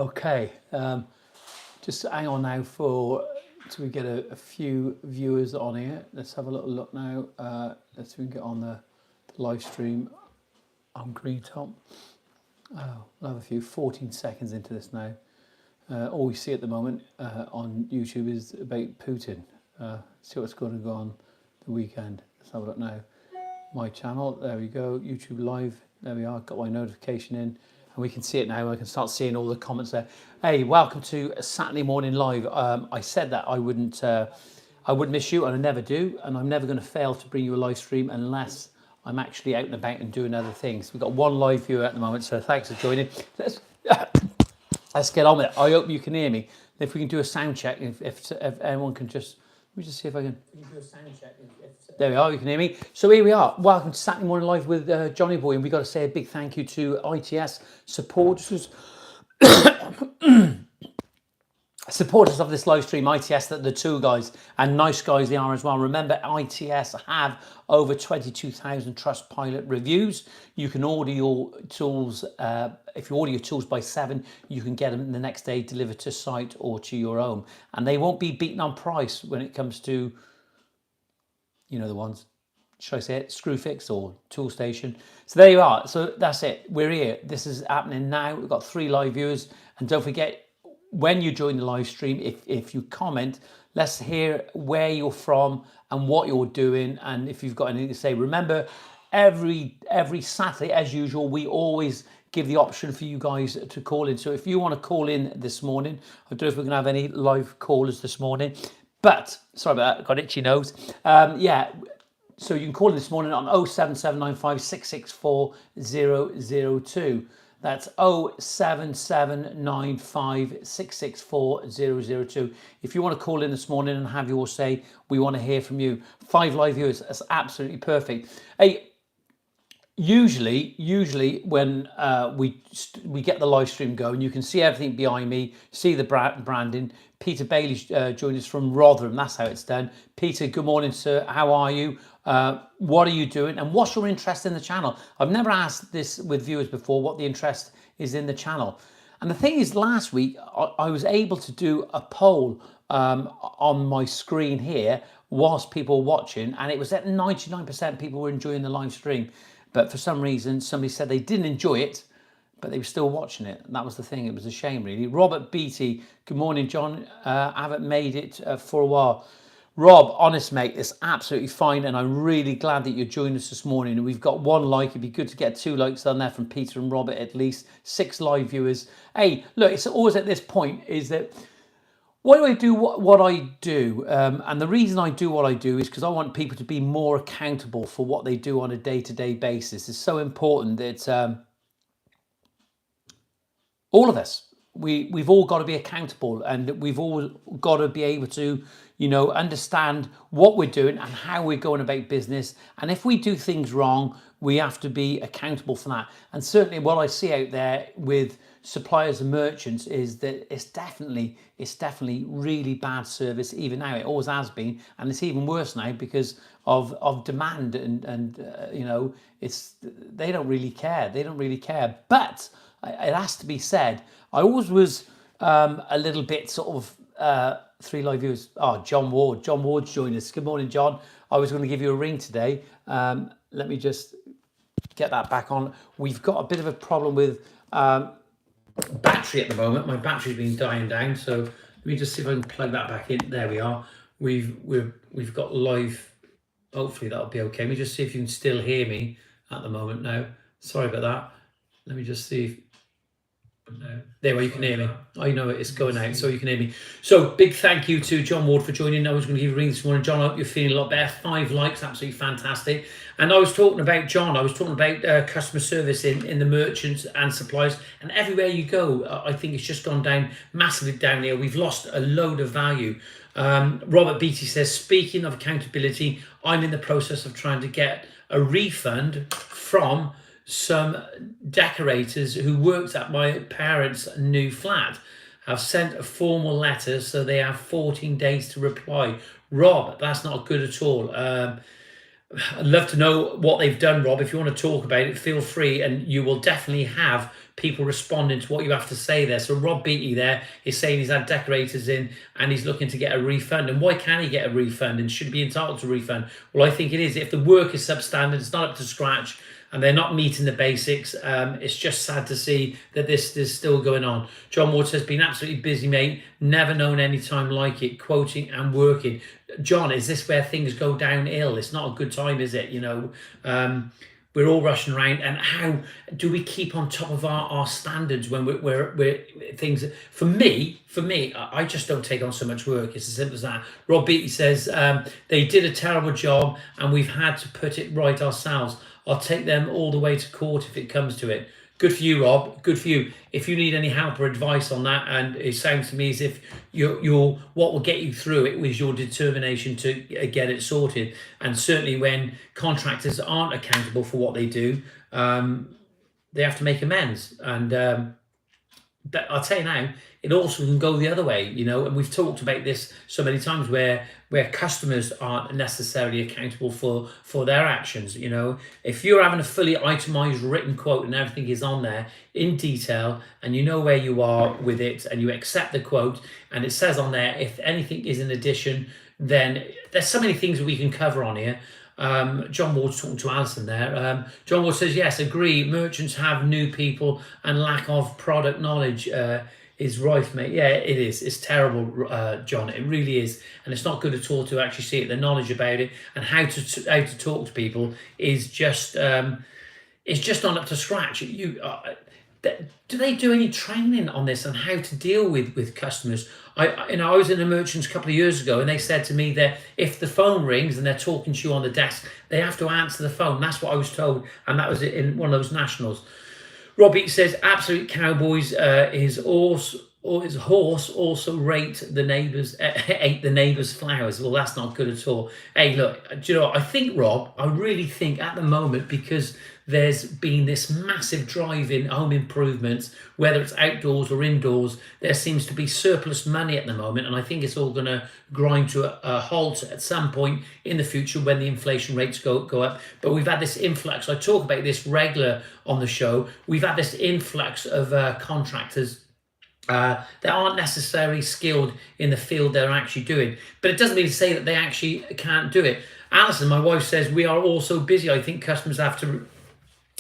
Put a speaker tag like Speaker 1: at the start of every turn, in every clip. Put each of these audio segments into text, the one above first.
Speaker 1: Okay, just hang on now till we get a few viewers on here. Let's have a little look now. Let's see if we can get on the live stream on Greentop. Oh, we'll have a few. 14 seconds into this now. All we see at the moment on YouTube is about Putin. See what's going to go on the weekend. Let's have a look now. My channel, there we go. YouTube live, there we are. Got my notification in. And we can see it now. I can start seeing all the comments there. Hey, welcome to Saturday Morning Live. I said that I wouldn't miss you, and I never do. And I'm never going to fail to bring you a live stream unless I'm actually out and about and doing other things. We've got one live viewer at the moment, so thanks for joining. Let's get on with it. I hope you can hear me. If we can do a sound check, if anyone can just, let me just see if I can. Do a sound check. There we are, you can hear me. So here we are. Welcome to Saturday Morning Live with Johnyboy, and we've got to say a big thank you to ITS supporters of this live stream. ITS, that the two guys, and nice guys they are as well. Remember, ITS have over 22,000 Trustpilot reviews. You can order your tools. If you order your tools by 7, you can get them the next day delivered to site or to your home, and they won't be beaten on price when it comes to, you know, the ones, should I say it, Screwfix or Tool Station. So there you are. So that's it. We're here. This is happening now. We've got 3 live viewers. And don't forget, when you join the live stream, if you comment, let's hear where you're from and what you're doing. And if you've got anything to say, remember, every Saturday, as usual, we always give the option for you guys to call in. So if you want to call in this morning, I don't know if we're going to have any live callers this morning. But, sorry about that, got itchy nose. Yeah, so you can call in this morning on 07795 664 002. That's 07795 664 002. If you want to call in this morning and have your say, we want to hear from you. 5 live viewers, that's absolutely perfect. Hey, usually when we get the live stream going, you can see everything behind me, see the branding. Peter Bailey joined us from Rotherham. That's how it's done. Peter, good morning, sir. How are you? What are you doing? And what's your interest in the channel? I've never asked this with viewers before, what the interest is in the channel. And the thing is, last week, I was able to do a poll on my screen here whilst people were watching, and it was at 99% people were enjoying the live stream. But for some reason, somebody said they didn't enjoy it, but they were still watching it. And that was the thing. It was a shame, really. Robert Beatty, good morning, John. I haven't made it for a while. Rob, honest mate, it's absolutely fine, and I'm really glad that you joined us this morning. And we've got 1 like. It'd be good to get 2 likes on there from Peter and Robert, at least 6 live viewers. Hey, look, it's always at this point is that, why do I do what I do? And the reason I do what I do is because I want people to be more accountable for what they do on a day-to-day basis. It's so important that all of us, we've all got to be accountable, and we've all got to be able to, you know, understand what we're doing and how we're going about business. And if we do things wrong, we have to be accountable for that. And certainly what I see out there with suppliers and merchants is that it's definitely really bad service even now. It always has been, and it's even worse now because of demand and you know, they don't really care. But it has to be said, I always was a little bit sort of 3 live viewers. Oh, John Ward's joined us. Good morning, John. I was going to give you a ring today. Let me just get that back on. We've got a bit of a problem with battery at the moment. My battery's been dying down, so let me just see if I can plug that back in. There we are. We've got live. Hopefully that'll be okay. Let me just see if you can still hear me at the moment now. Sorry about that. Let me just see if, there we are, you can hear me. I know it's going out, so you can hear me. So big thank you to John Ward for joining. I was going to give you a ring this morning. John, I hope you're feeling a lot better. 5 likes, absolutely fantastic. And I was talking about John. I was talking about customer service in the merchants and suppliers. And everywhere you go, I think it's just gone down massively down here. We've lost a load of value. Robert Beatty says, speaking of accountability, I'm in the process of trying to get a refund from some decorators who worked at my parents' new flat. Have sent a formal letter, so they have 14 days to reply. Rob, that's not good at all. I'd love to know what they've done, Rob. If you want to talk about it, feel free, and you will definitely have people responding to what you have to say there. So Rob Beatty there is saying he's had decorators in and he's looking to get a refund. And why can't he get a refund and should he be entitled to a refund? Well, I think it is. If the work is substandard, it's not up to scratch, and they're not meeting the basics, it's just sad to see that this is still going on. John Ward says, been absolutely busy, mate. Never known any time like it, quoting and working. John, is this where things go downhill? It's not a good time, is it? You know, we're all rushing around, and how do we keep on top of our standards when we're things? For me, I just don't take on so much work. It's as simple as that. Rob Beatty says, they did a terrible job and we've had to put it right ourselves. I'll take them all the way to court if it comes to it. Good for you, Rob. Good for you. If you need any help or advice on that, and it sounds to me as if you're what will get you through it was your determination to get it sorted. And certainly when contractors aren't accountable for what they do, they have to make amends. And but I'll tell you now, it also can go the other way, you know, and we've talked about this so many times where customers aren't necessarily accountable for their actions. You know, if you're having a fully itemized written quote and everything is on there in detail and you know where you are with it and you accept the quote and it says on there, if anything is in addition, then there's so many things that we can cover on here. John Ward's talking to Alison there. John Ward says, yes, agree. Merchants have new people and lack of product knowledge is rife, mate. Yeah, it is. It's terrible, John. It really is. And it's not good at all to actually see it. The knowledge about it and how to talk to people is just, it's just not up to scratch. Do they do any training on this and how to deal with customers? I was in a merchant's a couple of years ago and they said to me that if the phone rings and they're talking to you on the desk, they have to answer the phone. That's what I was told, and that was in one of those nationals. Robbie says, absolute cowboys. His horse also ate the neighbour's flowers. Well, that's not good at all. Hey, look, do you know what? I think, Rob, I really think at the moment, because there's been this massive drive in home improvements, whether it's outdoors or indoors, there seems to be surplus money at the moment. And I think it's all going to grind to a halt at some point in the future when the inflation rates go up. But we've had this influx. I talk about this regular on the show. We've had this influx of contractors that aren't necessarily skilled in the field they're actually doing. But it doesn't mean to say that they actually can't do it. Alison, my wife, says, we are all so busy. I think customers have to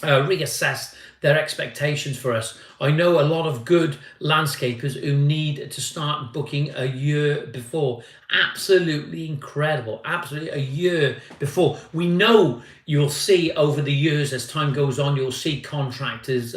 Speaker 1: reassess their expectations for us. I know a lot of good landscapers who need to start booking a year before. Absolutely incredible. Absolutely a year before. We know you'll see over the years as time goes on, you'll see contractors...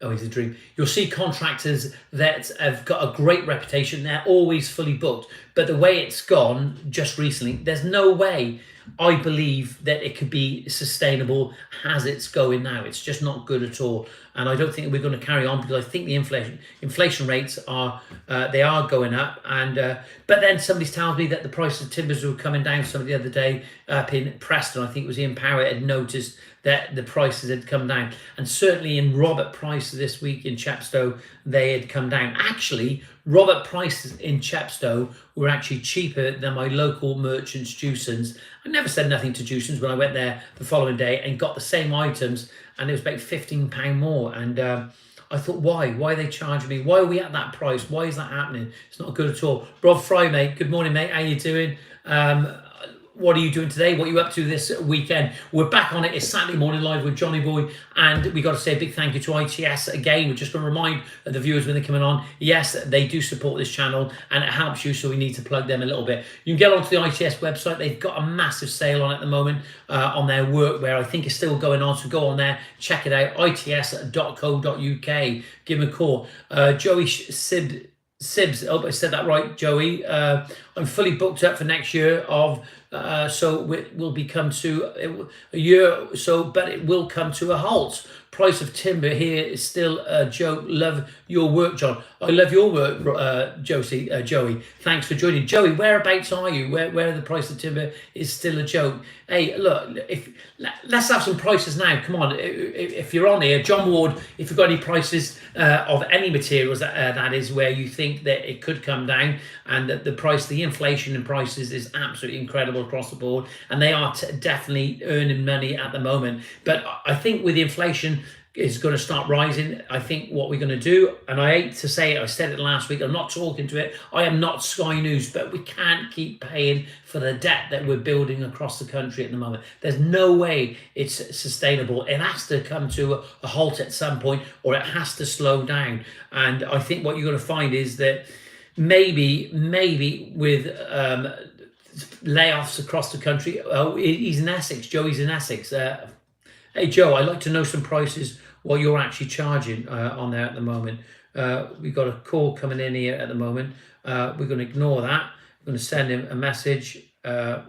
Speaker 1: Oh, it's a dream. You'll see contractors that have got a great reputation. They're always fully booked. But the way it's gone just recently, there's no way I believe that it could be sustainable as it's going now. It's just not good at all. And I don't think we're going to carry on because I think the inflation rates are they are going up. And but then somebody tells me that the price of timbers were coming down. Somebody the other day up in Preston, I think it was Ian Power, had noticed that the prices had come down. And certainly in Robert Price this week in Chepstow, they had come down. Actually, Robert Price in Chepstow were actually cheaper than my local merchant's Jewson's. I never said nothing to Jewson's when I went there the following day and got the same items, and it was about £15 more. And I thought, why? Why are they charging me? Why are we at that price? Why is that happening? It's not good at all. Rob Fry, mate. Good morning, mate. How you doing? What are you doing today? What are you up to this weekend? We're back on it. It's Saturday morning live with Johnyboy, and we got to say a big thank you to ITS again. We're just going to remind the viewers when they're coming on, yes, they do support this channel and it helps you, so we need to plug them a little bit. You can get onto the ITS website. They've got a massive sale on at the moment on their workwear. I think it's still going on, so go on there, check it out, its.co.uk. Give them a call. Joey Sibs, I hope I said that right, Joey. I'm fully booked up for next year so it will become to a year so, but it will come to a halt. Price of timber here is still a joke. Love your work, John. I love your work, Joey. Thanks for joining. Joey, whereabouts are you? Where the price of timber is still a joke? Hey, look, let's have some prices now. Come on, if you're on here, John Ward, if you've got any prices of any materials that is where you think that it could come down, and that the inflation in prices is absolutely incredible across the board, and they are definitely earning money at the moment. But I think with the inflation is going to start rising. I think what we're going to do, and I hate to say it, I said it last week, I'm not talking to it, I am not Sky News, but we can't keep paying for the debt that we're building across the country at the moment. There's no way it's sustainable. It has to come to a halt at some point, or it has to slow down. And I think what you're going to find is that maybe with layoffs across the country. Oh, he's in Essex. Joey's in Essex. Hey Joe, I'd like to know some prices what you're actually charging on there at the moment. We've got a call coming in here at the moment. We're going to ignore that. We're going to send him a message. There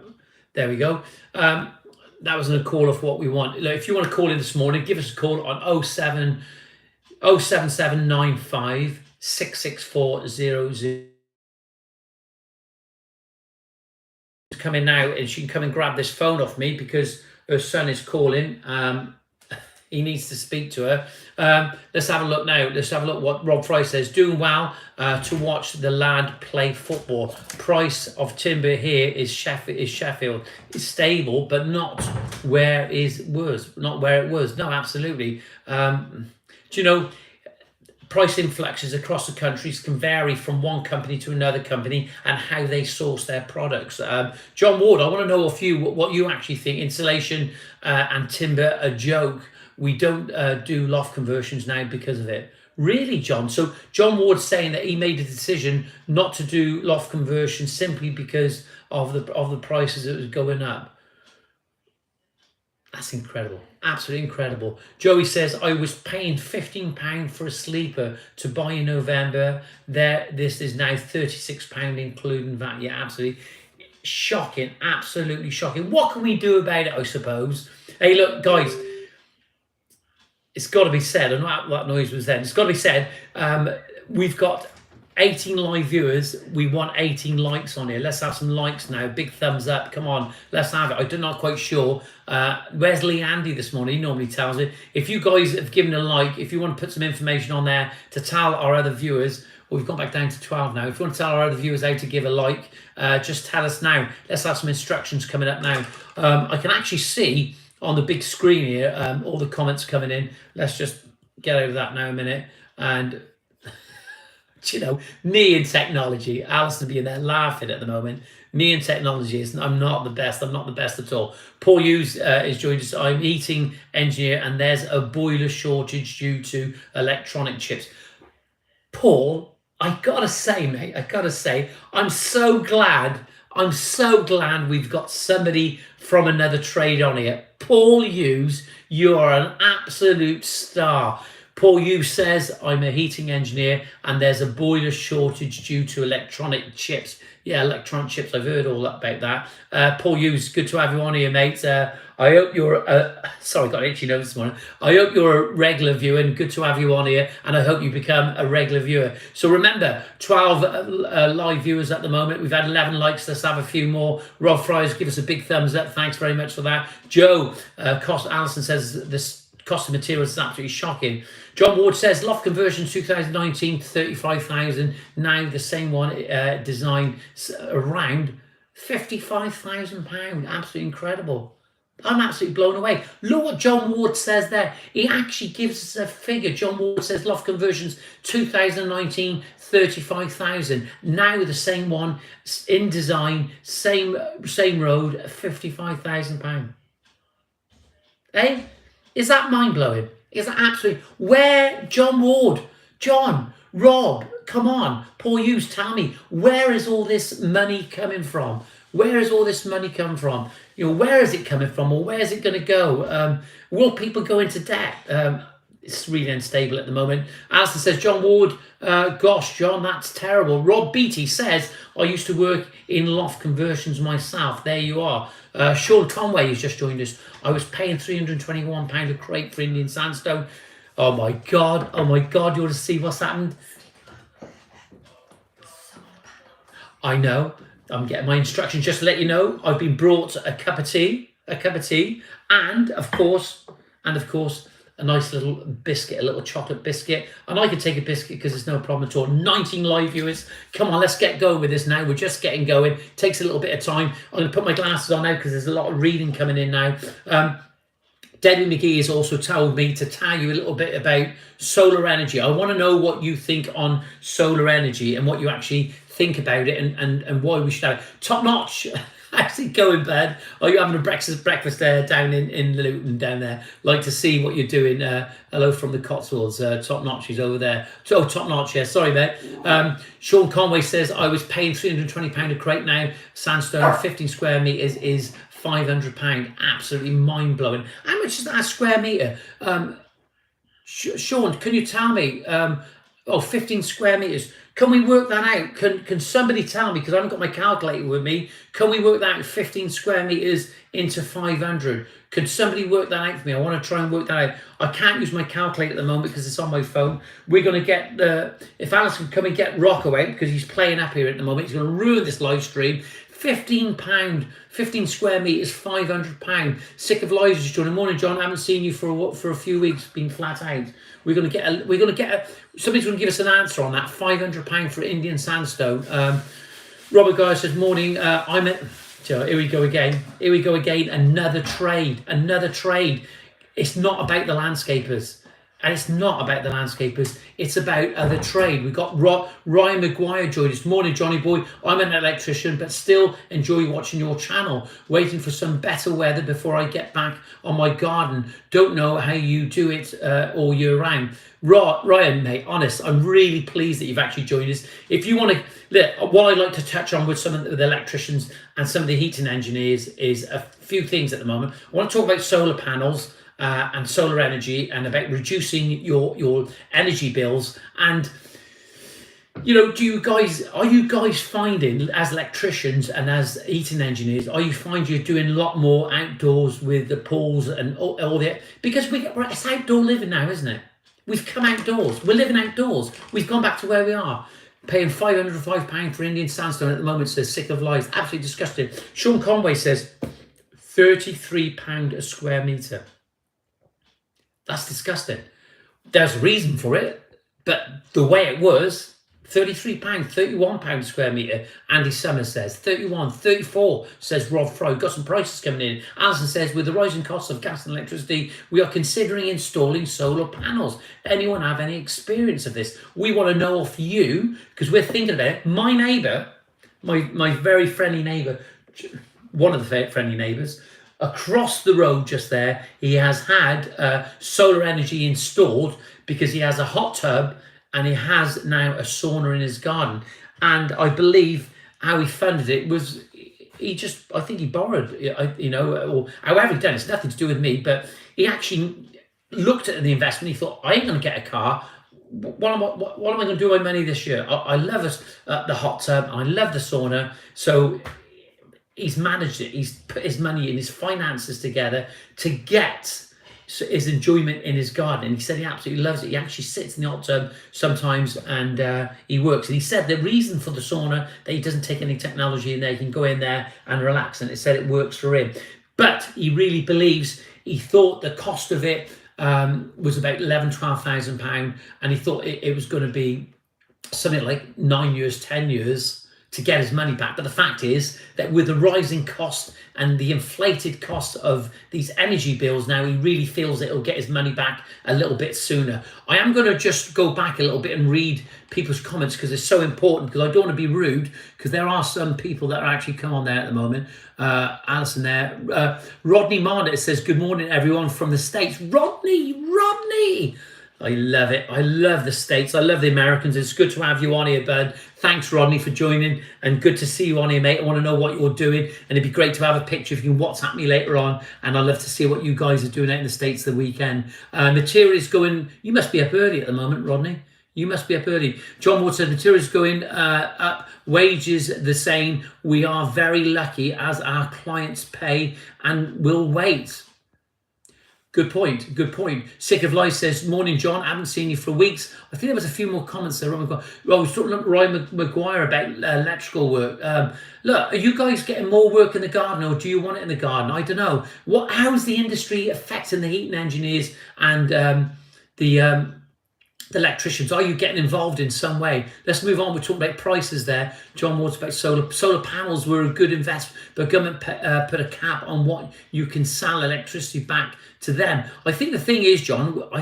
Speaker 1: we go. That was a call of what we want. Look, if you want to call in this morning, give us a call on 07795 66400. Come in now, and she can come and grab this phone off me because her son is calling. He needs to speak to her. Let's have a look now. Let's have a look what Rob Fry says. Doing well to watch the lad play football. Price of timber here is Sheffield. It's stable, but not where it was. Not where it was. No, absolutely. Do you know, price influxes across the countries can vary from one company to another company and how they source their products. John Ward, I want to know what you actually think. Insulation and timber, a joke. We don't do loft conversions now because of it. Really, John? So John Ward's saying that he made a decision not to do loft conversion simply because of the prices that was going up. That's incredible. Absolutely incredible. Joey says, I was paying £15 for a sleeper to buy in November. This is now £36 including VAT. Yeah, absolutely. Shocking. Absolutely shocking. What can we do about it, I suppose? Hey, look, guys, it's got to be said, I don't know what noise was then. It's got to be said, we've got 18 live viewers. We want 18 likes on here. Let's have some likes now. Big thumbs up. Come on, let's have it. I'm not quite sure. Where's Lee Andy this morning? He normally tells it. If you guys have given a like, if you want to put some information on there to tell our other viewers, well, we've gone back down to 12 now. If you want to tell our other viewers how to give a like, just tell us now. Let's have some instructions coming up now. I can actually see on the big screen here all the comments coming in. Let's just get over that now a minute. And you know, me and technology. Alison being there laughing at the moment. Me and technology is, I'm not the best. I'm not the best at all. Paul Hughes is joined us. I'm heating engineer and there's a boiler shortage due to electronic chips. Paul, I gotta say, mate, I'm so glad we've got somebody from another trade on here. Paul Hughes, you are an absolute star. Paul Hughes says, I'm a heating engineer and there's a boiler shortage due to electronic chips. Yeah, electronic chips. I've heard all about that. Paul Hughes, good to have you on here, mate. I hope you're, sorry, got an itchy nose this morning. I hope you're a regular viewer and good to have you on here. And I hope you become a regular viewer. So remember, 12 live viewers at the moment. We've had 11 likes. Let's have a few more. Rob Fryers, give us a big thumbs up. Thanks very much for that. Joe, Alison says this cost of materials is absolutely shocking. John Ward says loft conversions 2019 to 35,000. Now the same one design around £55,000. Absolutely incredible. I'm absolutely blown away. Look what John Ward says there. He actually gives us a figure. John Ward says loft conversions 2019 35,000. Now the same one in design, same road, £55,000. Hey, is that mind blowing? Is that absolutely where John Ward, John, Rob, come on, Paul Hughes, tell me, where is all this money coming from? Where is all this money coming from? You know, where is it coming from, or where is it going to go? Will people go into debt? It's really unstable at the moment. Alison says, John Ward, gosh, John, that's terrible. Rob Beattie says, I used to work in loft conversions myself. There you are. Sean Conway has just joined us. I was paying £321 a crate for Indian sandstone. Oh my God, you want to see what's happened? I know, I'm getting my instructions. Just to let you know, I've been brought a cup of tea, and of course, a nice little biscuit, a little chocolate biscuit. And I could take a biscuit because there's no problem at all. 19 live viewers. Come on, let's get going with this now. We're just getting going. Takes a little bit of time. I'm going to put my glasses on now because there's a lot of reading coming in now. Debbie McGee has also told me to tell you a little bit about solar energy. I want to know what you think on solar energy and what you actually think about it, and why we should have it. Top notch. How's it going, bud? Are you having a breakfast there down in Luton down there? Like to see what you're doing. Hello from the Cotswolds. Top notch is over there. Oh, top notch. Yeah, sorry, mate. Sean Conway says I was paying £320 a crate now. Sandstone, 15 square meters is £500. Absolutely mind blowing. How much is that a square meter? Sean, can you tell me? 15 square meters. Can we work that out? Can somebody tell me, because I haven't got my calculator with me, can we work that out, 15 square meters into 500? Could somebody work that out for me? I want to try and work that out. I can't use my calculator at the moment because it's on my phone. We're going to get if Alice can come and get Rocco out, because he's playing up here at the moment, he's going to ruin this live stream. £15, 15 square meters, £500. Sick of lives, just joining. Morning, John. I haven't seen you for a few weeks. Been flat out. We're gonna get somebody's gonna give us an answer on that. £500 for Indian sandstone. Robert Guy says, morning. Here we go again. Here we go again. Another trade. It's not about the landscapers. And it's not about the landscapers, it's about other trade. We've got Ryan Maguire joined us. Morning, Johnyboy. I'm an electrician, but still enjoy watching your channel. Waiting for some better weather before I get back on my garden. Don't know how you do it all year round. Ryan, mate, honest, I'm really pleased that you've actually joined us. If you want to, what I'd like to touch on with some of the electricians and some of the heating engineers is a few things at the moment. I want to talk about solar panels. And solar energy, and about reducing your energy bills. And are you guys finding, as electricians and as heating engineers, are you finding you're doing a lot more outdoors with the pools and all that? Because it's outdoor living now, isn't it? We've come outdoors. We're living outdoors. We've gone back to where we are. Paying £505 for Indian sandstone at the moment, says sick of lives. Absolutely disgusting. Sean Conway says £33 a square metre. That's disgusting. There's a reason for it, but the way it was, £33, £31 square metre, Andy Summers says. 31, 34, says Rob Fry. Got some prices coming in. Alison says, with the rising costs of gas and electricity, we are considering installing solar panels. Anyone have any experience of this? We want to know off you, because we're thinking about it. My neighbour, my very friendly neighbour, one of the friendly neighbours, across the road just there, he has had solar energy installed because he has a hot tub and he has now a sauna in his garden. And I believe how he funded it was I think he borrowed, or however he done it. It's nothing to do with me, but he actually looked at the investment. He thought, I ain't going to get a car. What am I going to do with my money this year? I love the hot tub. I love the sauna. So he's managed it. He's put his money and his finances together to get his enjoyment in his garden. And he said he absolutely loves it. He actually sits in the hot tub sometimes and he works. And he said the reason for the sauna, that he doesn't take any technology in there. He can go in there and relax. And it said it works for him. But he really believes, he thought the cost of it was about £11,000-12,000. And he thought it was going to be something like 9 years, 10 years to get his money back. But the fact is that with the rising cost and the inflated cost of these energy bills now, he really feels that he'll get his money back a little bit sooner. I am going to just go back a little bit and read people's comments because it's so important, because I don't want to be rude, because there are some people that are actually come on there at the moment. Alison there. Rodney Marnett says, good morning everyone from the States. Rodney! I love it. I love the States. I love the Americans. It's good to have you on here, bud. Thanks, Rodney, for joining. And good to see you on here, mate. I want to know what you're doing. And it'd be great to have a picture if you can WhatsApp me later on. And I'd love to see what you guys are doing out in the States the weekend. Material is going... You must be up early at the moment, Rodney. You must be up early. John Wood said, material is going up. Wages the same. We are very lucky as our clients pay and will wait. Good point. Sick of Life says, morning, John. I haven't seen you for weeks. I think there was a few more comments there. I was talking to Ryan Maguire about electrical work. Look, are you guys getting more work in the garden, or do you want it in the garden? I don't know. How is the industry affecting the heating engineers and the the electricians, are you getting involved in some way? Let's move on. We're talking about prices there. John Ward's about solar panels were a good investment, but government put a cap on what you can sell electricity back to them. I think the thing is, John, I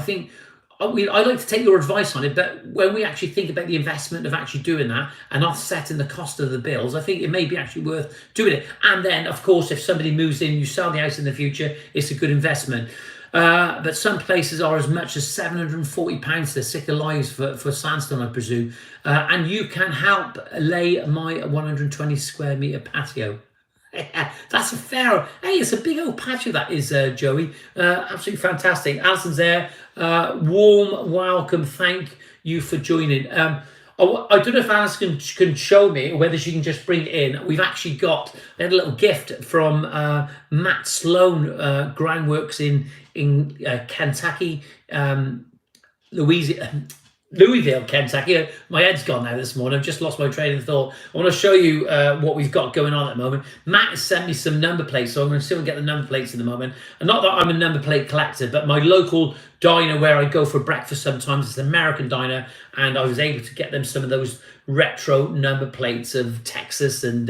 Speaker 1: like to take your advice on it, but when we actually think about the investment of actually doing that and offsetting the cost of the bills, I think it may be actually worth doing it. And then, of course, if somebody moves in, you sell the house in the future, it's a good investment. But some places are as much as £740 to sick of lives for sandstone, I presume. And you can help lay my 120 square metre patio. That's a fair. Hey, it's a big old patio that is, Joey. Absolutely fantastic. Alison's there. Warm welcome. Thank you for joining. I don't know if Alison can show me, or whether she can just bring it in. We've actually got a little gift from Matt Sloan, Groundworks in Kentucky, Louisville, Kentucky. My head's gone now this morning. I've just lost my train of thought. I want to show you what we've got going on at the moment. Matt has sent me some number plates, so I'm going to see if I can get the number plates in the moment. And not that I'm a number plate collector, but my local diner where I go for breakfast sometimes, it's an American diner, and I was able to get them some of those retro number plates of Texas and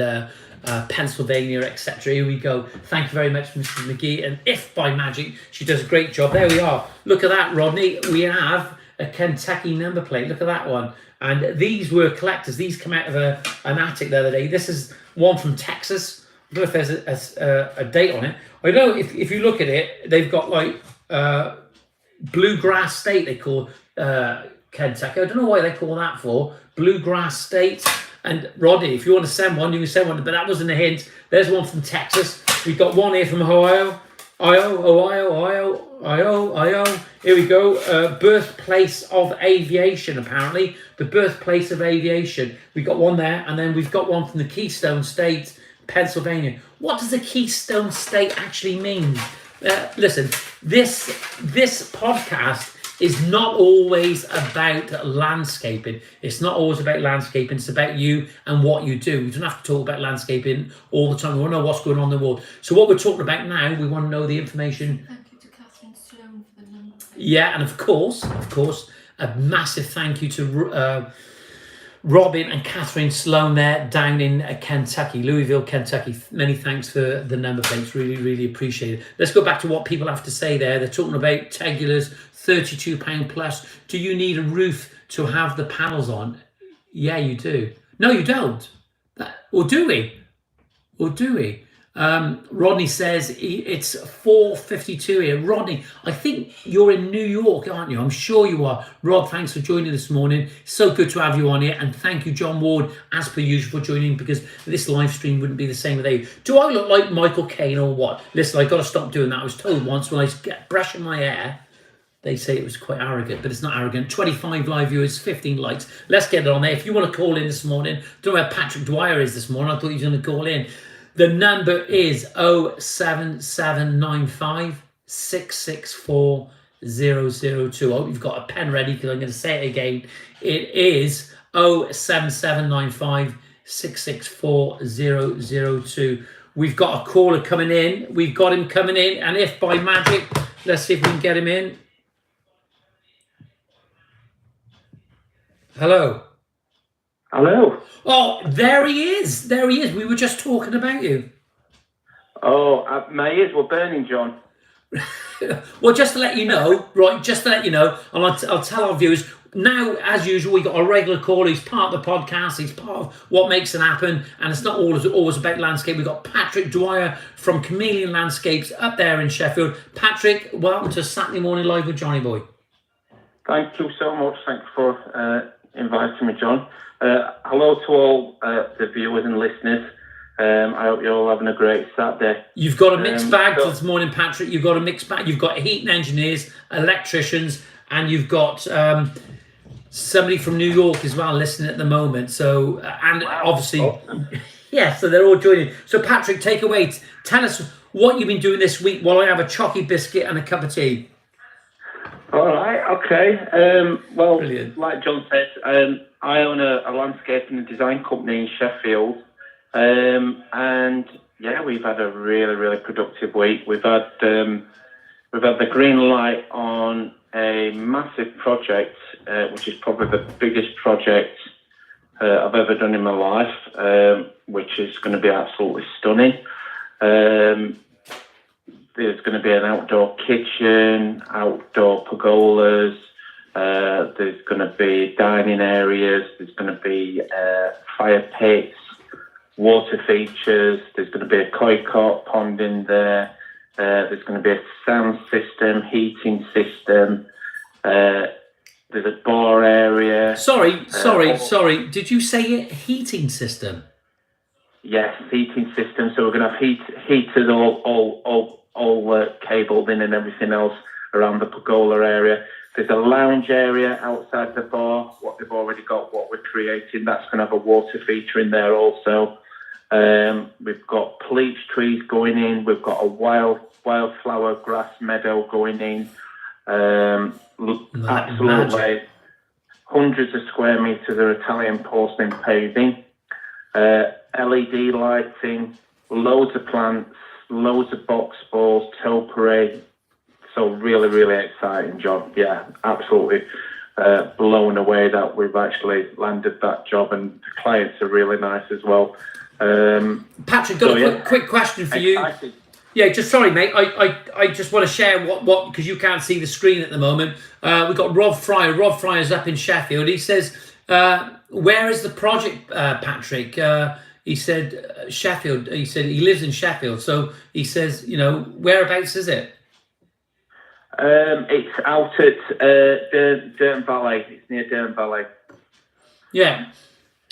Speaker 1: Pennsylvania, etc. Here we go. Thank you very much, Mrs. McGee. And if by magic she does a great job, there we are. Look at that, Rodney. We have a Kentucky number plate. Look at that one. And these were collectors. These come out of an attic the other day. This is one from Texas. I don't know if there's a date on it. I know if you look at it, they've got like Bluegrass State, they call Kentucky. I don't know why they call that for. Bluegrass State. And Rodney, if you want to send one, you can send one. But that wasn't a hint. There's one from Texas. We've got one here from Ohio. Ohio. Here we go. Birthplace of aviation, apparently. The birthplace of aviation. We've got one there. And then we've got one from the Keystone State, Pennsylvania. What does the Keystone State actually mean? Listen, this podcast is not always about landscaping. It's not always about landscaping. It's about you and what you do. We don't have to talk about landscaping all the time. We want to know what's going on in the world. So what we're talking about now, we want to know the information.
Speaker 2: Thank you to Catherine Sloan for the number.
Speaker 1: Yeah, and of course, a massive thank you to Robin and Catherine Sloan there down in Kentucky, Louisville, Kentucky. Many thanks for the number plates. Really, really appreciate it. Let's go back to what people have to say there. They're talking about tegulars, £32 plus. Do you need a roof to have the panels on? Yeah, you do. No, you don't. Or do we? Rodney says it's 4:52 here. Rodney, I think you're in New York, aren't you? I'm sure you are. Rod, thanks for joining this morning. So good to have you on here. And thank you, John Ward, as per usual, for joining, because this live stream wouldn't be the same without you. Do I look like Michael Caine or what? Listen, I've got to stop doing that. I was told once when I get brushing my hair, they say it was quite arrogant, but it's not arrogant. 25 live viewers, 15 likes. Let's get it on there. If you want to call in this morning, don't know where Patrick Dwyer is this morning. I thought he was going to call in. The number is 07795 664 002. I hope you've got a pen ready, because I'm going to say it again. It is 07795 664 002. We've got a caller coming in. We've got him coming in. And if by magic, let's see if we can get him in. Hello.
Speaker 3: Hello.
Speaker 1: Oh, there he is. We were just talking about you.
Speaker 3: Oh, my ears were burning, John.
Speaker 1: Well, just to let you know, and I'll tell our viewers, now, as usual, we got a regular caller. He's part of the podcast. He's part of what makes it happen. And it's not always about landscape. We've got Patrick Dwyer from Chameleon Landscapes up there in Sheffield. Patrick, welcome to Saturday Morning Live with Johnyboy.
Speaker 3: Thank you so much. Thanks for inviting me, John. Hello to all the viewers and listeners. I hope you're all having a great Saturday.
Speaker 1: You've got a mixed bag this morning, Patrick. You've got a mixed bag. You've got heating engineers, electricians, and you've got somebody from New York as well listening at the moment. So, and obviously, awesome. Yeah, so they're all joining. So, Patrick, take away. Tell us what you've been doing this week while I have a chalky biscuit and a cup of tea.
Speaker 3: All right, okay. Well,
Speaker 1: brilliant.
Speaker 3: Like John said, I own a landscaping and design company in Sheffield. And yeah, we've had a really, really productive week. We've had the green light on a massive project, which is probably the biggest project I've ever done in my life, which is going to be absolutely stunning. There's going to be an outdoor kitchen, outdoor pergolas. There's going to be dining areas. There's going to be fire pits, water features. There's going to be a koi carp pond in there. There's going to be a sound system, heating system. There's a bar area.
Speaker 1: Sorry. Did you say a heating system?
Speaker 3: Yes, heating system. So we're going to have heaters all cabled in and everything else around the pergola area. There's a lounge area outside the bar. What they've already got, what we're creating, that's going to have a water feature in there also. We've got peach trees going in. We've got a wildflower grass meadow going in. Absolutely, hundreds of square meters of Italian porcelain paving, LED lighting, loads of plants, loads of box balls, topiary. So really, really exciting job. Yeah, absolutely blown away that we've actually landed that job, and the clients are really nice as well.
Speaker 1: Patrick, got a quick question for
Speaker 3: excited.
Speaker 1: you. Yeah, just sorry, mate. I just want to share what because you can't see the screen at the moment. We've got Rob Fryer. Rob Fryer's up in Sheffield. He says, "Where is the project, Patrick?" He said Sheffield. He said he lives in Sheffield. So he says, whereabouts is it?
Speaker 3: It's out at Durham Valley. It's near Durham Valley.
Speaker 1: Yeah.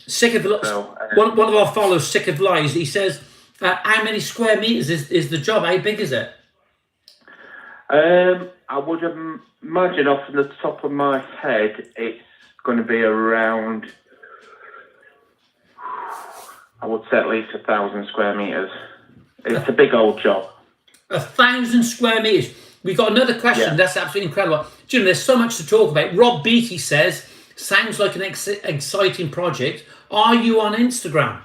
Speaker 1: Sick of one of our followers, Sick of Lies. He says, how many square meters is the job? How big is it?
Speaker 3: I would imagine off the top of my head, it's going to be around, I would say at least 1,000 square meters. It's a big old job.
Speaker 1: 1,000 square meters. We got another question. Yeah. That's absolutely incredible. Jim, there's so much to talk about. Rob Beatty says, sounds like an exciting project. Are you on Instagram?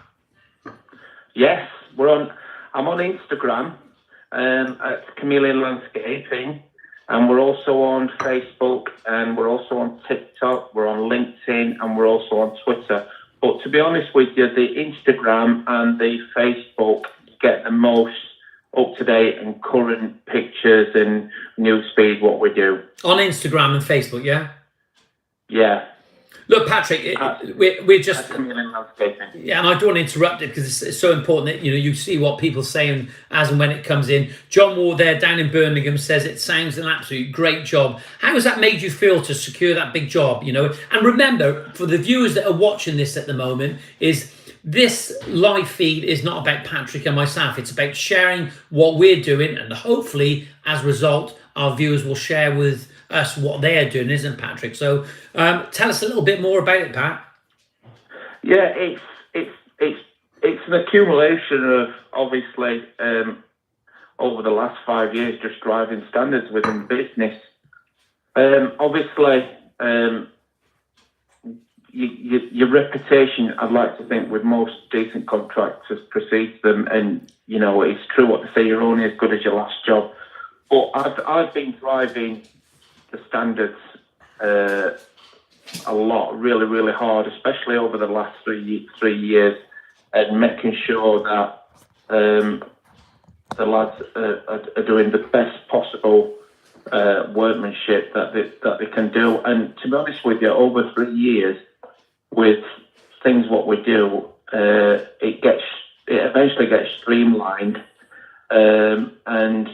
Speaker 3: Yes, I'm on Instagram at Chameleon Landscaping, and we're also on Facebook, and we're also on TikTok, we're on LinkedIn, and we're also on Twitter. But to be honest with you, the Instagram and the Facebook get the most up-to-date and current pictures and newsfeed what we do.
Speaker 1: On Instagram and Facebook, yeah?
Speaker 3: Yeah.
Speaker 1: Look, Patrick, we're just...
Speaker 3: Yeah,
Speaker 1: and I don't want to interrupt it because it's so important that, you see what people say as and when it comes in. John Ward there down in Birmingham says it sounds an absolute great job. How has that made you feel to secure that big job, And remember, for the viewers that are watching this at the moment, is this live feed is not about Patrick and myself. It's about sharing what we're doing, and hopefully, as a result, our viewers will share with us what they're doing, isn't Patrick? So tell us a little bit more about it, Pat.
Speaker 3: Yeah, it's an accumulation of, obviously, over the last 5 years, just driving standards within business. Obviously, your reputation, I'd like to think, with most decent contractors precedes them, and it's true what they say, you're only as good as your last job. But I've been driving the standards a lot, really, really hard, especially over the last 3 years, and making sure that the lads are doing the best possible workmanship that they can do. And to be honest with you, over 3 years, with things what we do, it eventually gets streamlined, and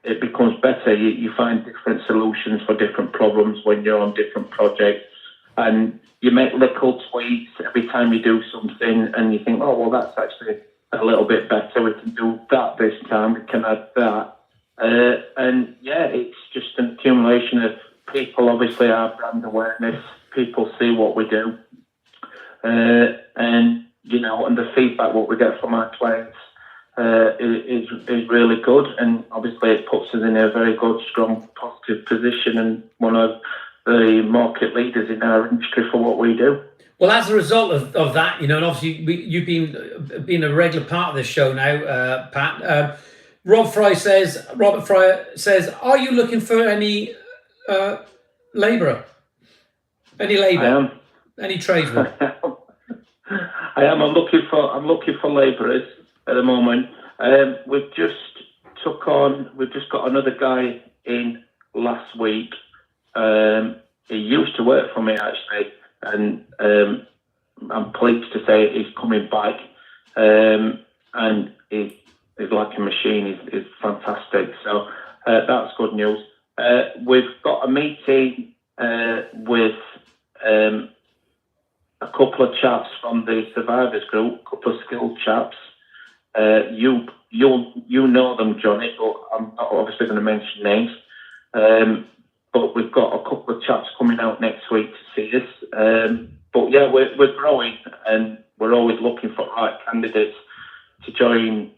Speaker 3: it becomes better. You find different solutions for different problems when you're on different projects, and you make little tweaks every time you do something, and you think, oh, well, that's actually a little bit better. We can do that this time. We can add that. And yeah, it's just an accumulation of people. Obviously, our brand awareness, people see what we do. And the feedback what we get from our clients is really good, and obviously it puts us in a very good, strong, positive position, and one of the market leaders in our industry for what we do.
Speaker 1: Well, as a result of that, and obviously you've been a regular part of this show now, Pat. Robert Fryer says, are you looking for any labourer? Any
Speaker 3: I
Speaker 1: labour?
Speaker 3: am.
Speaker 1: Any tradesman?
Speaker 3: I am. I'm looking for labourers at the moment. We've just got another guy in last week. He used to work for me actually, and I'm pleased to say he's coming back. And he's like a machine. He's fantastic. So that's good news. We've got a meeting with a couple of chaps from the survivors group, a couple of skilled chaps. You know them, Johnny, but I'm not obviously going to mention names. But we've got a couple of chaps coming out next week to see us. But yeah, we're growing, and we're always looking for right candidates to join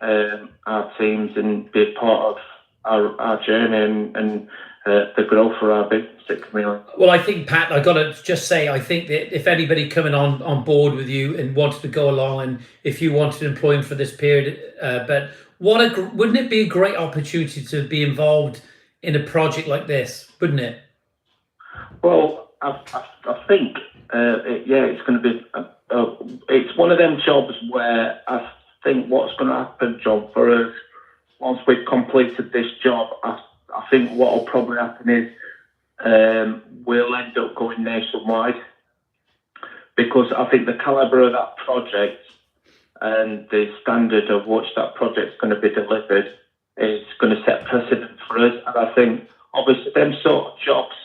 Speaker 3: our teams and be a part of our journey and the growth for our business at Chameleon.
Speaker 1: Well, I think, Pat, I got to just say, I think that if anybody coming on board with you and wanted to go along, and if you wanted to employ him for this period, but wouldn't it be a great opportunity to be involved in a project like this, wouldn't it?
Speaker 3: Well, I think, it's going to be, it's one of them jobs where I think what's going to happen, John, for us, once we've completed this job, I think what will probably happen is we'll end up going nationwide, because I think the calibre of that project and the standard of which that project's going to be delivered is going to set precedent for us. And I think, obviously, them sort of jobs,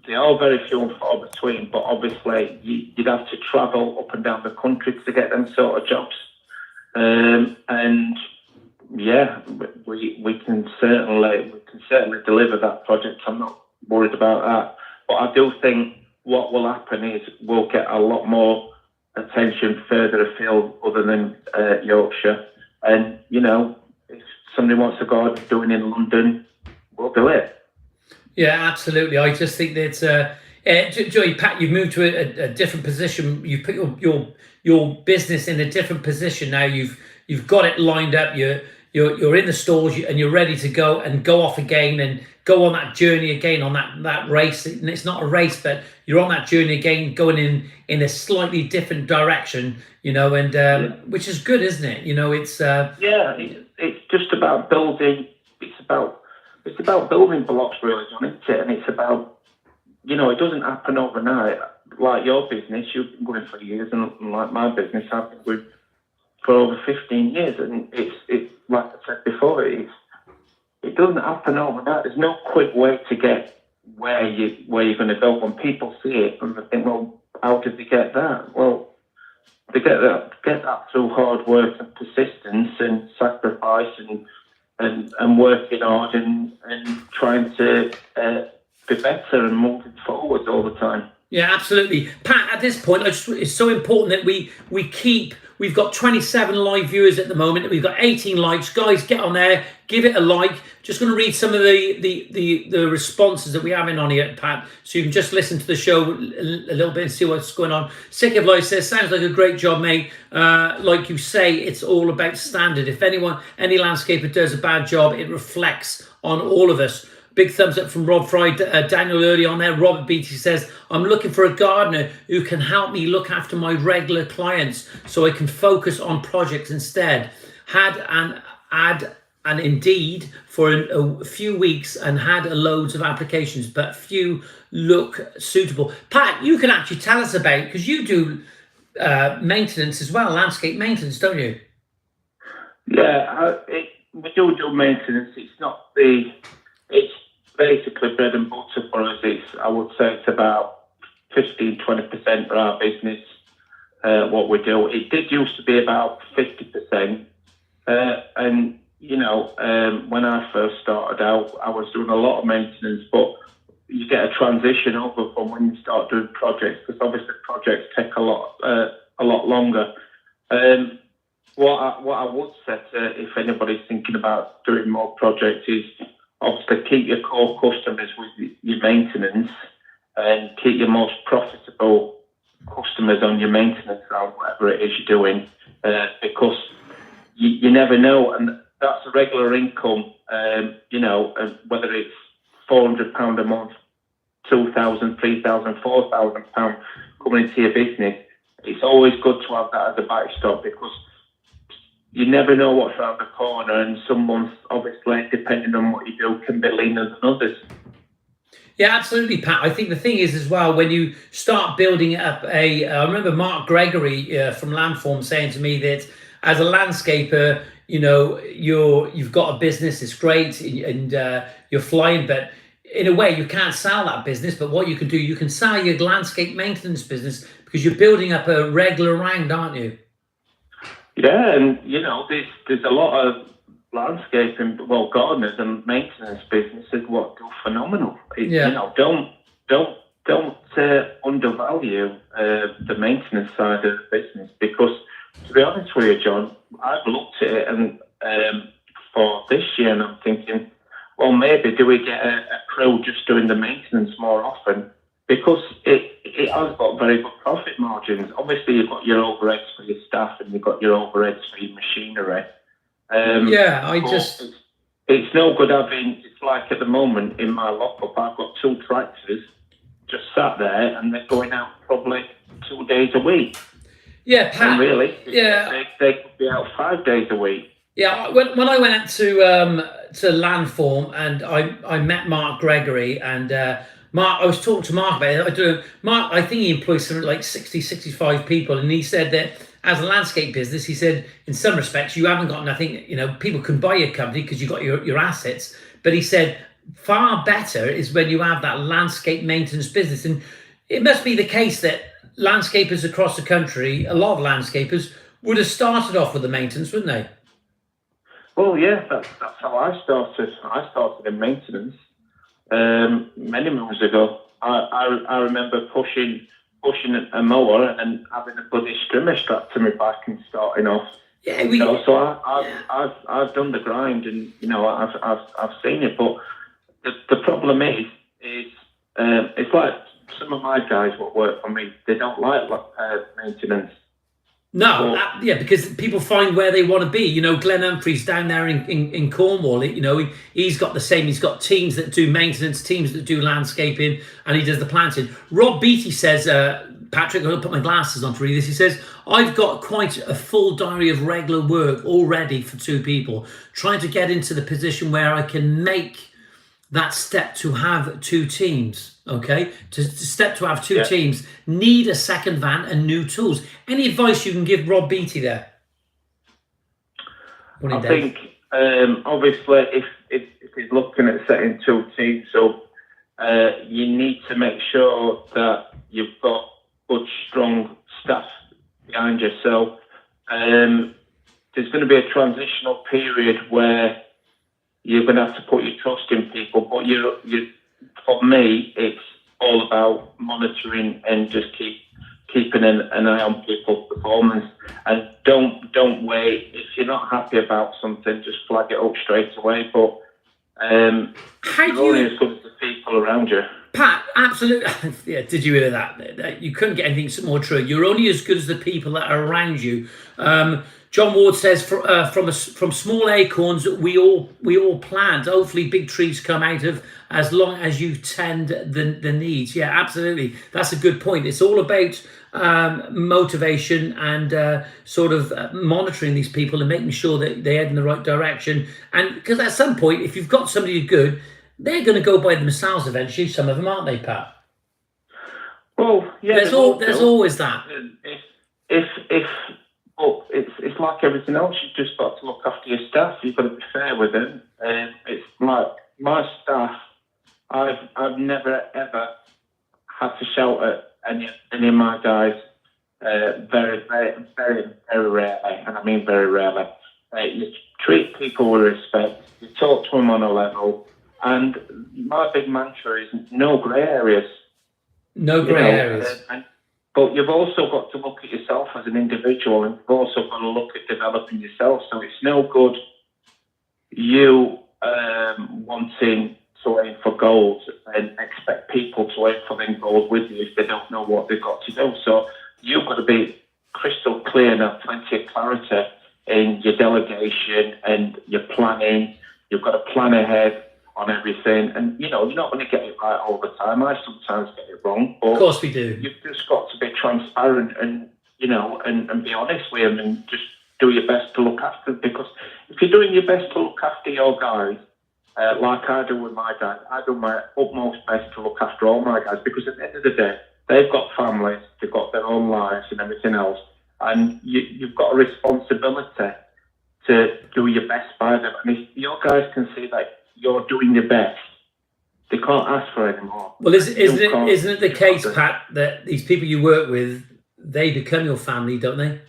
Speaker 3: they are very few and far between, but obviously you'd have to travel up and down the country to get them sort of jobs. And yeah, we can certainly deliver that project. I'm not worried about that. But I do think what will happen is we'll get a lot more attention further afield other than Yorkshire. And, if somebody wants to go out and do it in London, we'll do it.
Speaker 1: Yeah, absolutely. I just think that Joey, Pat, you've moved to a different position. You've put your business in a different position now. You've got it lined up. You're in the stores and you're ready to go off again and go on that journey again, on that race. And it's not a race, but you're on that journey again, going in a slightly different direction. And which is good, isn't it?
Speaker 3: It's just about building. It's about building blocks, really, John, isn't it? And it's about, it doesn't happen overnight. Like your business, you've been going for years, and like my business, I've been going for over 15 years. And it's like I said before, it doesn't happen overnight. There's no quick way to get where you're going to go. When people see it and they think, well, how did they get that? Well, they get that through hard work and persistence and sacrifice and working hard and trying to be better and moving forward all the time.
Speaker 1: Yeah, absolutely. Pat, at this point, it's so important that we've got 27 live viewers at the moment. We've got 18 likes. Guys, get on there, give it a like. Just going to read some of the responses that we have in on here, Pat, so you can just listen to the show a little bit and see what's going on. Sick of Life says, sounds like a great job, mate. Like you say, it's all about standard. If any landscaper does a bad job, it reflects on all of us. Big thumbs up from Rob Fry, Daniel early on there. Robert Beatty says, I'm looking for a gardener who can help me look after my regular clients so I can focus on projects instead. Had an Indeed for a few weeks and had loads of applications, but few look suitable. Pat, you can actually tell us about, because you do maintenance as well, landscape maintenance, don't you?
Speaker 3: Yeah, we do maintenance. It's basically bread and butter for us. I would say it's about 15-20% of our business, what we do. It did used to be about 50%. And, when I first started out, I was doing a lot of maintenance, but you get a transition over from when you start doing projects, because obviously projects take a lot longer. What I would say if anybody's thinking about doing more projects is obviously keep your core customers with your maintenance and keep your most profitable customers on your maintenance or whatever it is you're doing, because you never know, and that's a regular income, whether it's £400 a month, £2,000, £3,000, £4,000 coming into your business, it's always good to have that as a backstop, because you never know what's around the corner, and some months, obviously, depending on what you do, can be leaner than others.
Speaker 1: Yeah, absolutely, Pat. I think the thing is as well, when you start building up I remember Mark Gregory from Landform saying to me that as a landscaper, you've got a business, it's great, and you're flying, but in a way you can't sell that business. But what you can do, you can sell your landscape maintenance business, because you're building up a regular round, aren't you?
Speaker 3: Yeah, and there's a lot of landscaping, gardeners and maintenance businesses what do phenomenal. Don't undervalue the maintenance side of the business, because to be honest with you, John, I've looked at it and for this year, and I'm thinking, well, maybe do we get a crew just doing the maintenance more often, because it has got very good profit margins. Obviously, you've got your overheads for your staff and you've got your overheads for your machinery. It's no good having, it's like at the moment in my lockup, I've got 2 tractors just sat there, and they're going out probably 2 days a week.
Speaker 1: Yeah, Pat.
Speaker 3: And really,
Speaker 1: yeah,
Speaker 3: they could be out 5 days a week.
Speaker 1: Yeah, when I went out to Landform, and I met Mark Gregory, and Mark, I was talking to Mark about it. Mark, I think he employs something like 60, 65 people, and he said that as a landscape business, he said in some respects you haven't got nothing. People can buy your company because you've got your assets, but he said far better is when you have that landscape maintenance business. And it must be the case that landscapers across the country, a lot of landscapers, would have started off with the maintenance, wouldn't they?
Speaker 3: Well, yeah, that's how I started. I started in maintenance many moons ago. I remember pushing a mower and having a bloody strimmer strapped to my back and starting off.
Speaker 1: Yeah,
Speaker 3: so I've done the grind, and I've seen it. But the problem is it's like some of my guys what work for me, they don't like maintenance.
Speaker 1: No, because people find where they want to be. Glenn Humphrey's down there in Cornwall. He's got the same. He's got teams that do maintenance, teams that do landscaping, and he does the planting. Rob Beattie says, Patrick, I'm going to put my glasses on to read this. He says, I've got quite a full diary of regular work already for 2 people, trying to get into the position where I can make that step to have 2 teams. Okay, to step to have 2 teams, need a second van and new tools. Any advice you can give Rob Beattie there?
Speaker 3: I think obviously if he's looking at setting 2 teams up, you need to make sure that you've got good, strong staff behind you. So there's going to be a transitional period where you're going to have to put your trust in people, but for me, it's all about monitoring and just keeping an eye on people's performance. And don't wait. If you're not happy about something, just flag it up straight away. But you're only as good as the people around you.
Speaker 1: Pat, absolutely. Yeah, did you hear that? You couldn't get anything more true. You're only as good as the people that are around you. John Ward says, from small acorns, we all plant. Hopefully, big trees come out of as long as you tend the needs. Yeah, absolutely. That's a good point. It's all about motivation and sort of monitoring these people and making sure that they head in the right direction. And because at some point, if you've got somebody good, they're going to go by themselves eventually. Some of them, aren't they, Pat?
Speaker 3: Well, yeah.
Speaker 1: There's always that.
Speaker 3: But it's like everything else. You've just got to look after your staff. You've got to be fair with them. It's like my staff. I've never ever had to shout at any of my guys. Very, very, very, very rarely, and I mean very rarely. You treat people with respect. You talk to them on a level. And my big mantra is no grey areas.
Speaker 1: No grey areas.
Speaker 3: But you've also got to look at yourself as an individual, and you've also got to look at developing yourself. So it's no good you wanting to aim for gold and expect people to aim for them gold with you if they don't know what they've got to do. So you've got to be crystal clear and have plenty of clarity in your delegation and your planning. You've got to plan ahead on everything. And, you know, you're not going to get it right all the time. I sometimes get it wrong. But
Speaker 1: Of course we do.
Speaker 3: you've just got to be transparent and, you know, and be honest with them and just do your best to look after them. Because if you're doing your best to look after your guys, like I do with my guys, I do my utmost best to look after all my guys, because at the end of the day, they've got families, they've got their own lives and everything else. And you've got a responsibility to do your best by them. And if your guys can see that you're doing your best, they can't ask for any more.
Speaker 1: Well, isn't it the case, Pat, that these people you work with, they become your family, don't they?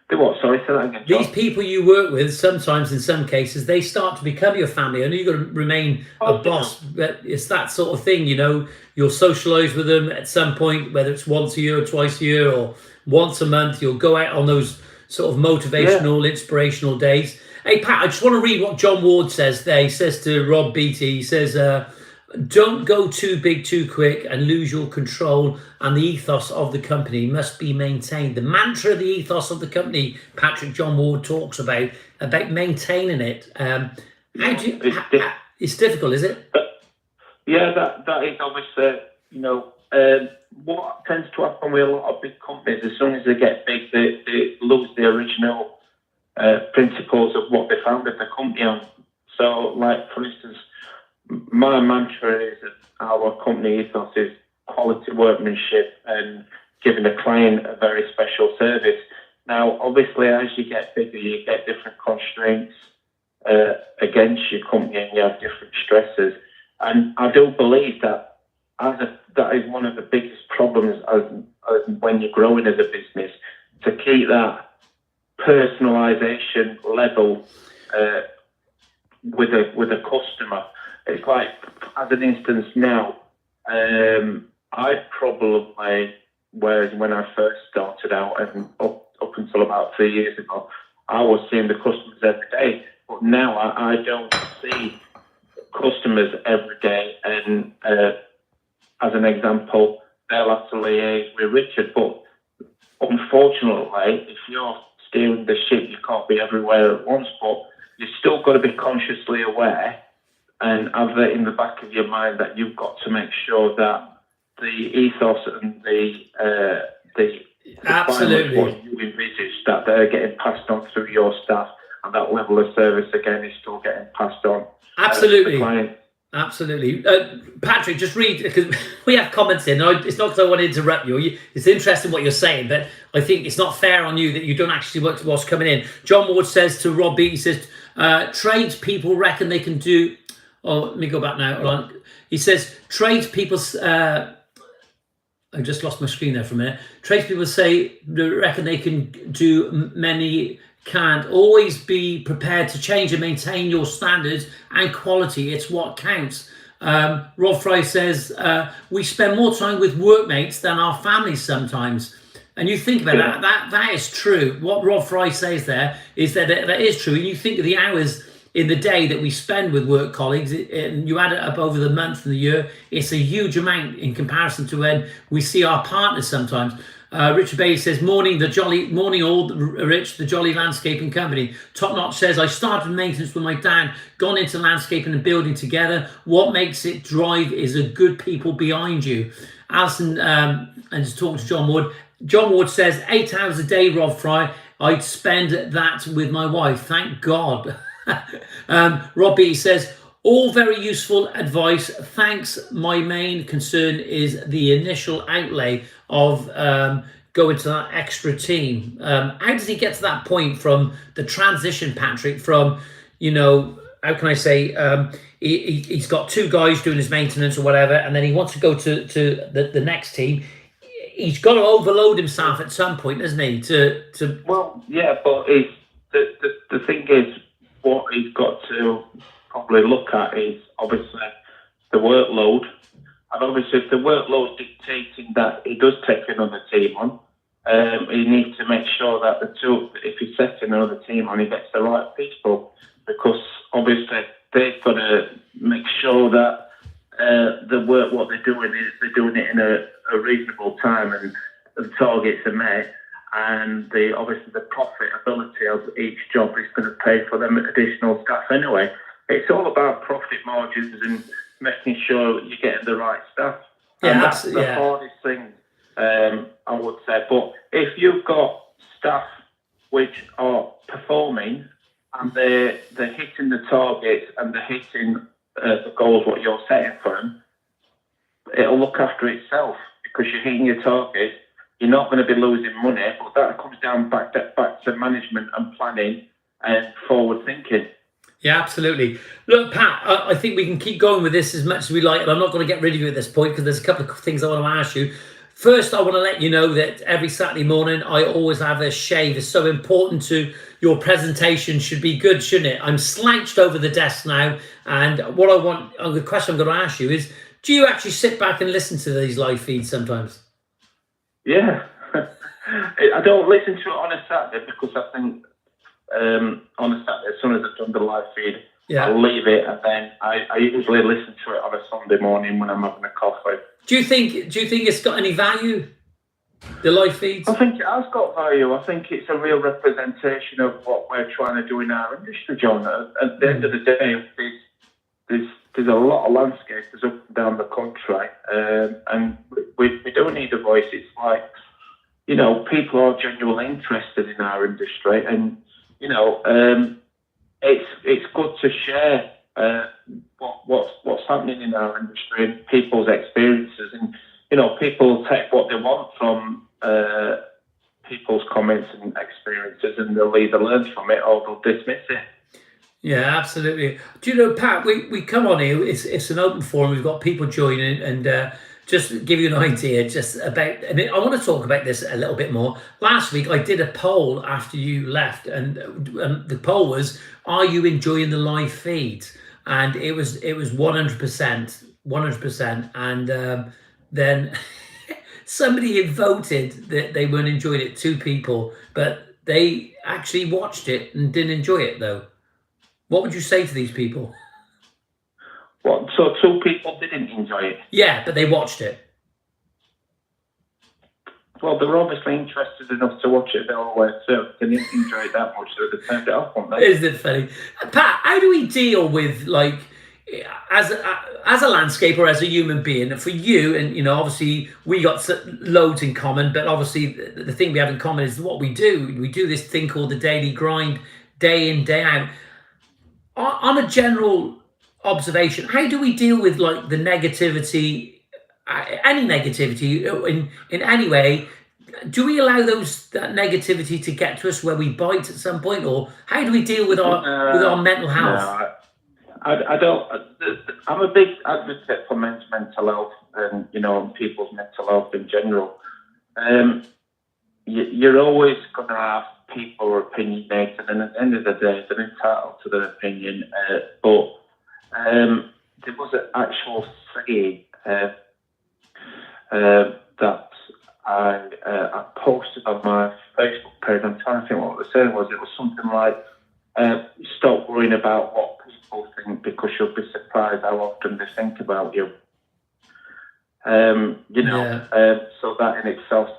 Speaker 3: They what? Sorry, say that again, John.
Speaker 1: These people you work with, sometimes in some cases, they start to become your family. I know you've got to remain a boss, but it's that sort of thing, you know. You'll socialise with them at some point, whether it's once a year or twice a year or once a month. You'll go out on those sort of motivational, inspirational days. Hey, Pat, I just want to read what John Ward says there. He says to Rob Beattie, he says, don't go too big too quick and lose your control, and the ethos of the company must be maintained. The mantra, the ethos of the company, Patrick John Ward talks about maintaining it. It's difficult, is it?
Speaker 3: Yeah, that is obviously, you know, what tends to happen with a lot of big companies, as soon as they get big, they lose the original principles of what they founded the company on. So, like, for instance, my mantra is that our company ethos is quality workmanship and giving the client a very special service. Now, obviously, as you get bigger, you get different constraints against your company, and you have different stresses. And I do believe that that is one of the biggest problems as when you're growing as a business, to keep that personalisation level with a customer. It's like, as an instance now, I probably, whereas when I first started out and up until about 3 years ago, I was seeing the customers every day. But now I don't see customers every day. And as an example, they'll have to liaise with Richard. But unfortunately, if you're steering the ship, you can't be everywhere at once. But you've still got to be consciously aware and have it in the back of your mind that you've got to make sure that the ethos and the
Speaker 1: Absolutely
Speaker 3: what you envisage, that they're getting passed on through your staff, and that level of service again is still getting passed on.
Speaker 1: Absolutely.
Speaker 3: To the client.
Speaker 1: Absolutely. Patrick, just read, because we have comments in. It's not because I want to interrupt you. It's interesting what you're saying, but I think it's not fair on you that you don't actually work to what's coming in. John Ward says to Rob B, he says, tradespeople reckon they can do... Oh, let me go back now. Hold on. He says, tradespeople... I just lost my screen there for a minute. Tradespeople reckon they can do, many can't. Always be prepared to change and maintain your standards and quality. It's what counts. Rob Fry says, we spend more time with workmates than our families sometimes. And you think about that is true. What Rob Fry says there is that is true. And you think of the hours in the day that we spend with work colleagues, and you add it up over the month and the year, it's a huge amount in comparison to when we see our partners sometimes. Richard Bailey says, morning all, Rich, the Jolly Landscaping Company. Top Notch says, I started maintenance with my dad, gone into landscaping and building together. What makes it drive is a good people behind you. Alison, and just talking to John Ward. John Ward says, 8 hours a day, Rob Fry. I'd spend that with my wife. Thank God. Rob B says, all very useful advice. Thanks. My main concern is the initial outlay of going to that extra team. How does he get to that point from the transition, Patrick, from, you know, how can I say, he's got 2 guys doing his maintenance or whatever, and then he wants to go to the next team. He's got to overload himself at some point, doesn't he? Well,
Speaker 3: yeah, but the thing is, what he's got to probably look at is obviously the workload. And obviously, if the workload is dictating that he does take another team on, he needs to make sure that if he's setting another team on, he gets the right people. Because obviously, they've got to make sure that the work, what they're doing it in a reasonable time, and the targets are met. And obviously the profitability of each job is going to pay for them additional staff anyway. it's all about profit margins and making sure you're getting the right stuff.
Speaker 1: Yeah,
Speaker 3: And that's
Speaker 1: absolutely.
Speaker 3: the hardest thing, I would say. But if you've got staff which are performing and they're hitting the targets and they're hitting the goals what you're setting for them, it'll look after itself because you're hitting your targets. You're not going to be losing money, but that comes down back to management and planning and forward thinking.
Speaker 1: Yeah, absolutely. Look, Pat, I think we can keep going with this as much as we like, and I'm not going to get rid of you at this point because there's a couple of things I want to ask you. First, I want to let you know that every Saturday morning I always have a shave. It's so important to your presentation. Should be good, shouldn't it? I'm slouched over the desk now, and the question I'm going to ask you is, do you actually sit back and listen to these live feeds sometimes?
Speaker 3: Yeah. I don't listen to it on a Saturday because I think on a Saturday, as soon as I've done the live feed, I'll leave it, and then I usually listen to it on a Sunday morning when I'm having a coffee.
Speaker 1: Do you think it's got any value, the live feeds?
Speaker 3: I think it has got value. I think it's a real representation of what we're trying to do in our industry, John. At the end of the day, there's a lot of landscapers up and down the country, and we do need a voice. It's like, people are genuinely interested in our industry, and it's good to share what's happening in our industry and people's experiences, and people take what they want from people's comments and experiences, and they'll either learn from it or they'll dismiss it.
Speaker 1: Yeah, absolutely. Do you know, Pat, we come on here, it's an open forum, we've got people joining, and just to give you an idea just about, and I want to talk about this a little bit more. Last week I did a poll after you left, and the poll was, are you enjoying the live feeds? And it was 100%, and then somebody had voted that they weren't enjoying it, 2 people, but they actually watched it and didn't enjoy it though. What would you say to these people?
Speaker 3: What? So 2 people didn't enjoy it?
Speaker 1: Yeah, but they watched it.
Speaker 3: Well, they were obviously interested enough to watch it the whole way through. They didn't enjoy it that much, so they turned it off, wouldn't they?
Speaker 1: Isn't it funny? Pat, how do we deal with, like, as a landscaper, as a human being, for you, and obviously we got loads in common, but obviously the thing we have in common is what we do. We do this thing called the daily grind, day in, day out. On a general observation, how do we deal with, like, the negativity, any negativity in any way? Do we allow that negativity to get to us where we bite at some point, or how do we deal with our mental health?
Speaker 3: No, I don't. I'm a big advocate for men's mental health and people's mental health in general. You're always going to have people who are opinionated, and at the end of the day, they're entitled to their opinion. But there was an actual saying that I posted on my Facebook page. I'm trying to think what the saying was. It was something like, "Stop worrying about what people think, because you'll be surprised how often they think about you." So that in itself,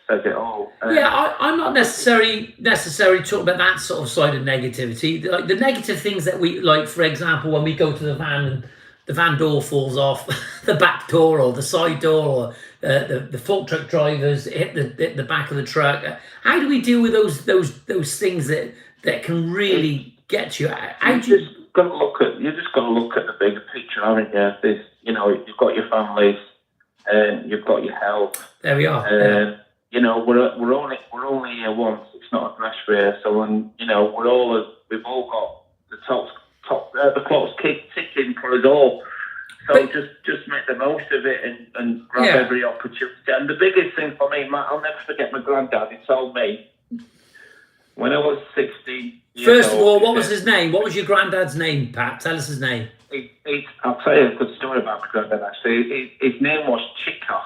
Speaker 3: says it all.
Speaker 1: I'm not necessarily talking about that sort of side of negativity. Like the negative things that we, like, for example, when we go to the van and the van door falls off the back door or the side door, or the fork truck drivers hit the back of the truck. How do we deal with those things that can really get you?
Speaker 3: You just got to look at the bigger picture, haven't you? You've got your families, and you've got your health.
Speaker 1: There we are.
Speaker 3: We're only here once. It's not a dress rehearsal, and we've all got the clock's ticking for us all. So just make the most of it and grab every opportunity. And the biggest thing for me, Matt, I'll never forget my granddad. He told me when I was 16 years
Speaker 1: First of all,
Speaker 3: old,
Speaker 1: what was his name? What was your granddad's name, Pat? Tell us his name.
Speaker 3: I'll tell you a good story about my granddad, actually. His name was Chipper.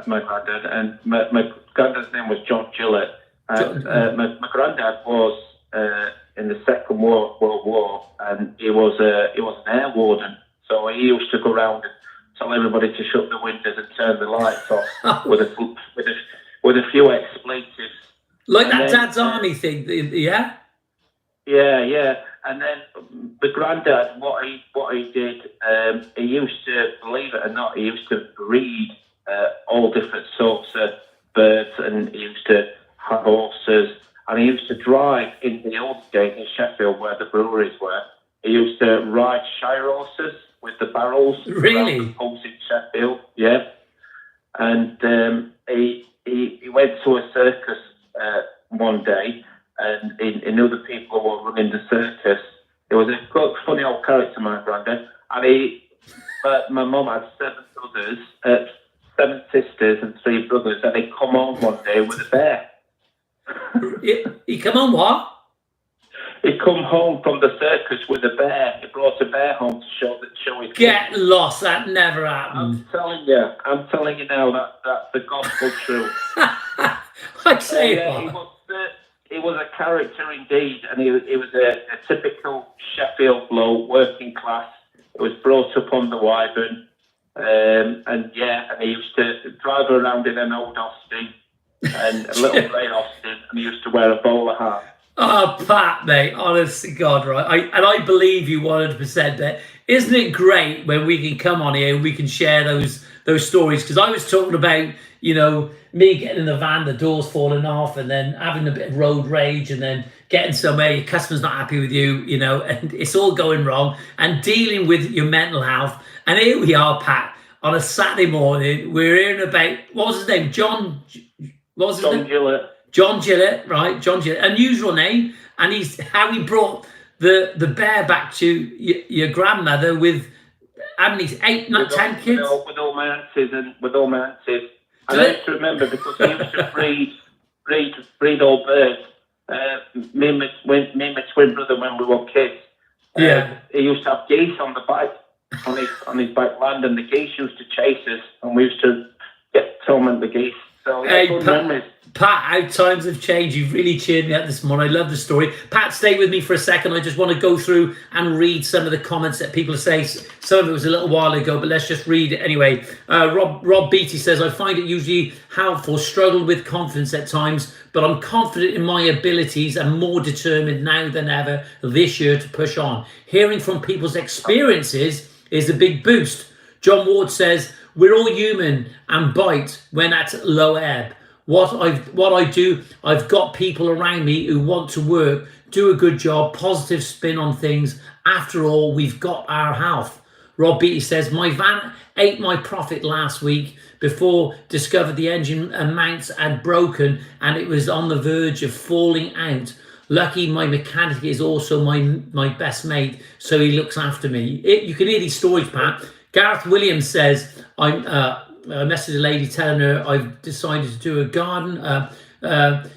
Speaker 3: My granddad, and my granddad's name was John Gillett. My granddad was in the Second World War, and he was an air warden. So he used to go around and tell everybody to shut the windows and turn the lights off with a few expletives.
Speaker 1: Like that Dad's Army thing, yeah?
Speaker 3: Yeah. and then the granddad, what he did, he used to, believe it or not, he used to breed all different sorts of birds, and he used to have horses, and he used to drive in the old days in Sheffield where the breweries were. He used to ride shire horses with the barrels
Speaker 1: Really?
Speaker 3: around the pubs in Sheffield. Yeah, and he went to a circus one day, and he knew the people who were running the circus. It was a quite funny old character, my granddad, and my mum had seven sisters and 3 brothers, and he come home one day with a bear.
Speaker 1: He come on what?
Speaker 3: He come home from the circus with a bear. He brought a bear home to show his
Speaker 1: Get
Speaker 3: kids.
Speaker 1: lost. That never happened.
Speaker 3: I'm telling you now that's the gospel truth.
Speaker 1: I say
Speaker 3: He was a character indeed, and he was a typical Sheffield bloke, working class. He was brought up on the Wyvern, and he used to drive around in an old Austin, and a little grey Austin, and he used to wear a bowler hat.
Speaker 1: Oh, Pat, mate, honest to God, right? I believe you 100%. But isn't it great when we can come on here and we can share those stories? Because I was talking about, me getting in the van, the doors falling off, and then having a bit of road rage, and then getting somewhere, your customer's not happy with you, and it's all going wrong, and dealing with your mental health. And here we are, Pat, on a Saturday morning. We're hearing about, what was his name? John
Speaker 3: Gillett.
Speaker 1: John Gillett, right? John Gillett, unusual name, and how he brought the bear back to your grandmother with how many 8, not 10 kids?
Speaker 3: With all my aunties. And I used to remember, because he used to breed all birds. Me and my twin brother, when we were kids, he used to have geese on the back, on his back land, and the geese used to chase us, and we used to torment the geese. So good memories.
Speaker 1: Pat, how times have changed. You've really cheered me up this morning. I love the story. Pat, stay with me for a second. I just want to go through and read some of the comments that people say. Some of it was a little while ago, but let's just read it anyway. Rob Beatty says, I find it usually helpful, struggled with confidence at times, but I'm confident in my abilities and more determined now than ever this year to push on. Hearing from people's experiences is a big boost. John Ward says, we're all human and bite when at low ebb. What I do, I've got people around me who want to work, do a good job, positive spin on things. After all, we've got our health. Rob Beatty says, my van ate my profit last week before discovered the engine mounts had broken and it was on the verge of falling out. Lucky my mechanic is also my best mate, so he looks after me. You can hear these stories, Pat. Gareth Williams says, I messaged a lady telling her I've decided to do a garden and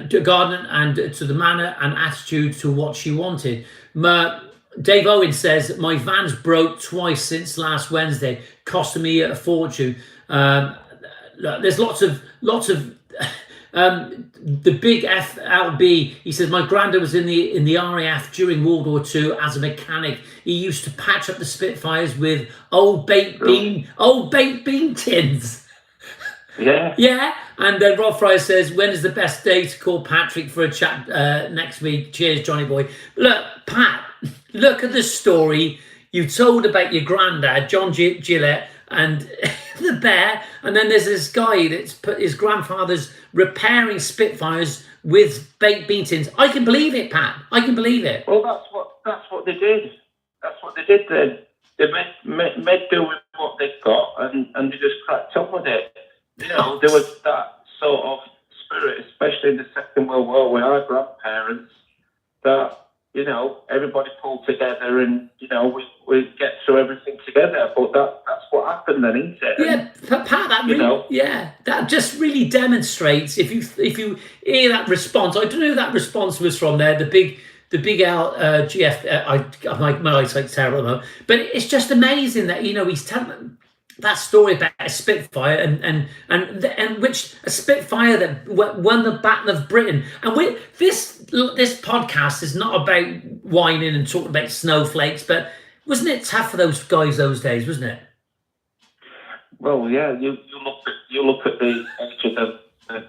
Speaker 1: to the manner and attitude to what she wanted. Dave Owen says, my van's broke twice since last Wednesday, costing me a fortune. There's lots of the big FLB. He says, my granddad was in the RAF during World War II as a mechanic. He used to patch up the Spitfires with old baked bean tins.
Speaker 3: Yeah.
Speaker 1: Yeah. And Rob Fryer says, when is the best day to call Patrick for a chat next week? Cheers, Johnyboy. Look, Pat, look at the story you told about your granddad, John Gillett, and the bear. And then there's this guy that's put his grandfather's repairing Spitfires with baked bean tins. I can believe it, Pat. I can believe it.
Speaker 3: Well, that's what they did. That's what they did then. They made do with what they got, and they just cracked on with it. There was that sort of spirit, especially in the Second World War with our grandparents, that, everybody pulled together and, we get through everything together. But that's what happened then, isn't it?
Speaker 1: Yeah, Pat, that really, that just really demonstrates, if you hear that response, I don't know who that response was from there, the big GF, my eyesight's terrible at the moment, but it's just amazing that, he's telling that story about a Spitfire and which a Spitfire that won the Battle of Britain. And this podcast is not about whining and talking about snowflakes, but wasn't it tough for those guys those days, wasn't it?
Speaker 3: Well, yeah, you look at the age of the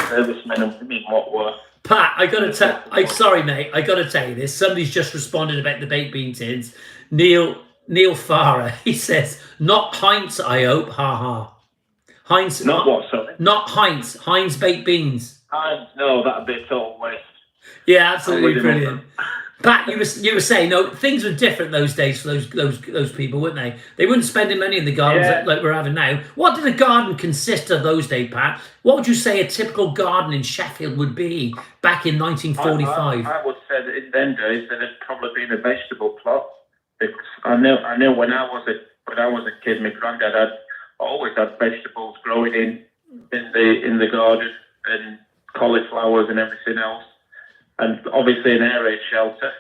Speaker 3: servicemen and women, what were
Speaker 1: Pat, I gotta tell. I'm sorry, mate. I gotta tell you this. Somebody's just responded about the baked bean tins. Neil Farah. He says, "Not Heinz. I hope." Ha ha. Heinz.
Speaker 3: Not what, sorry?
Speaker 1: Not Heinz. Heinz baked beans.
Speaker 3: No, that'd be a total waste.
Speaker 1: Yeah, absolutely
Speaker 3: I'm
Speaker 1: brilliant. Pat, you were saying, no, things were different those days for those people, weren't they? They weren't spending money in the gardens like we're having now. What did a garden consist of those days, Pat? What would you say a typical garden in Sheffield would be back in 1945?
Speaker 3: I would say that in them days that it'd probably been a vegetable plot. Because I know when I was a kid, my granddad had always had vegetables growing in the garden and cauliflowers and everything else. And obviously an air raid shelter.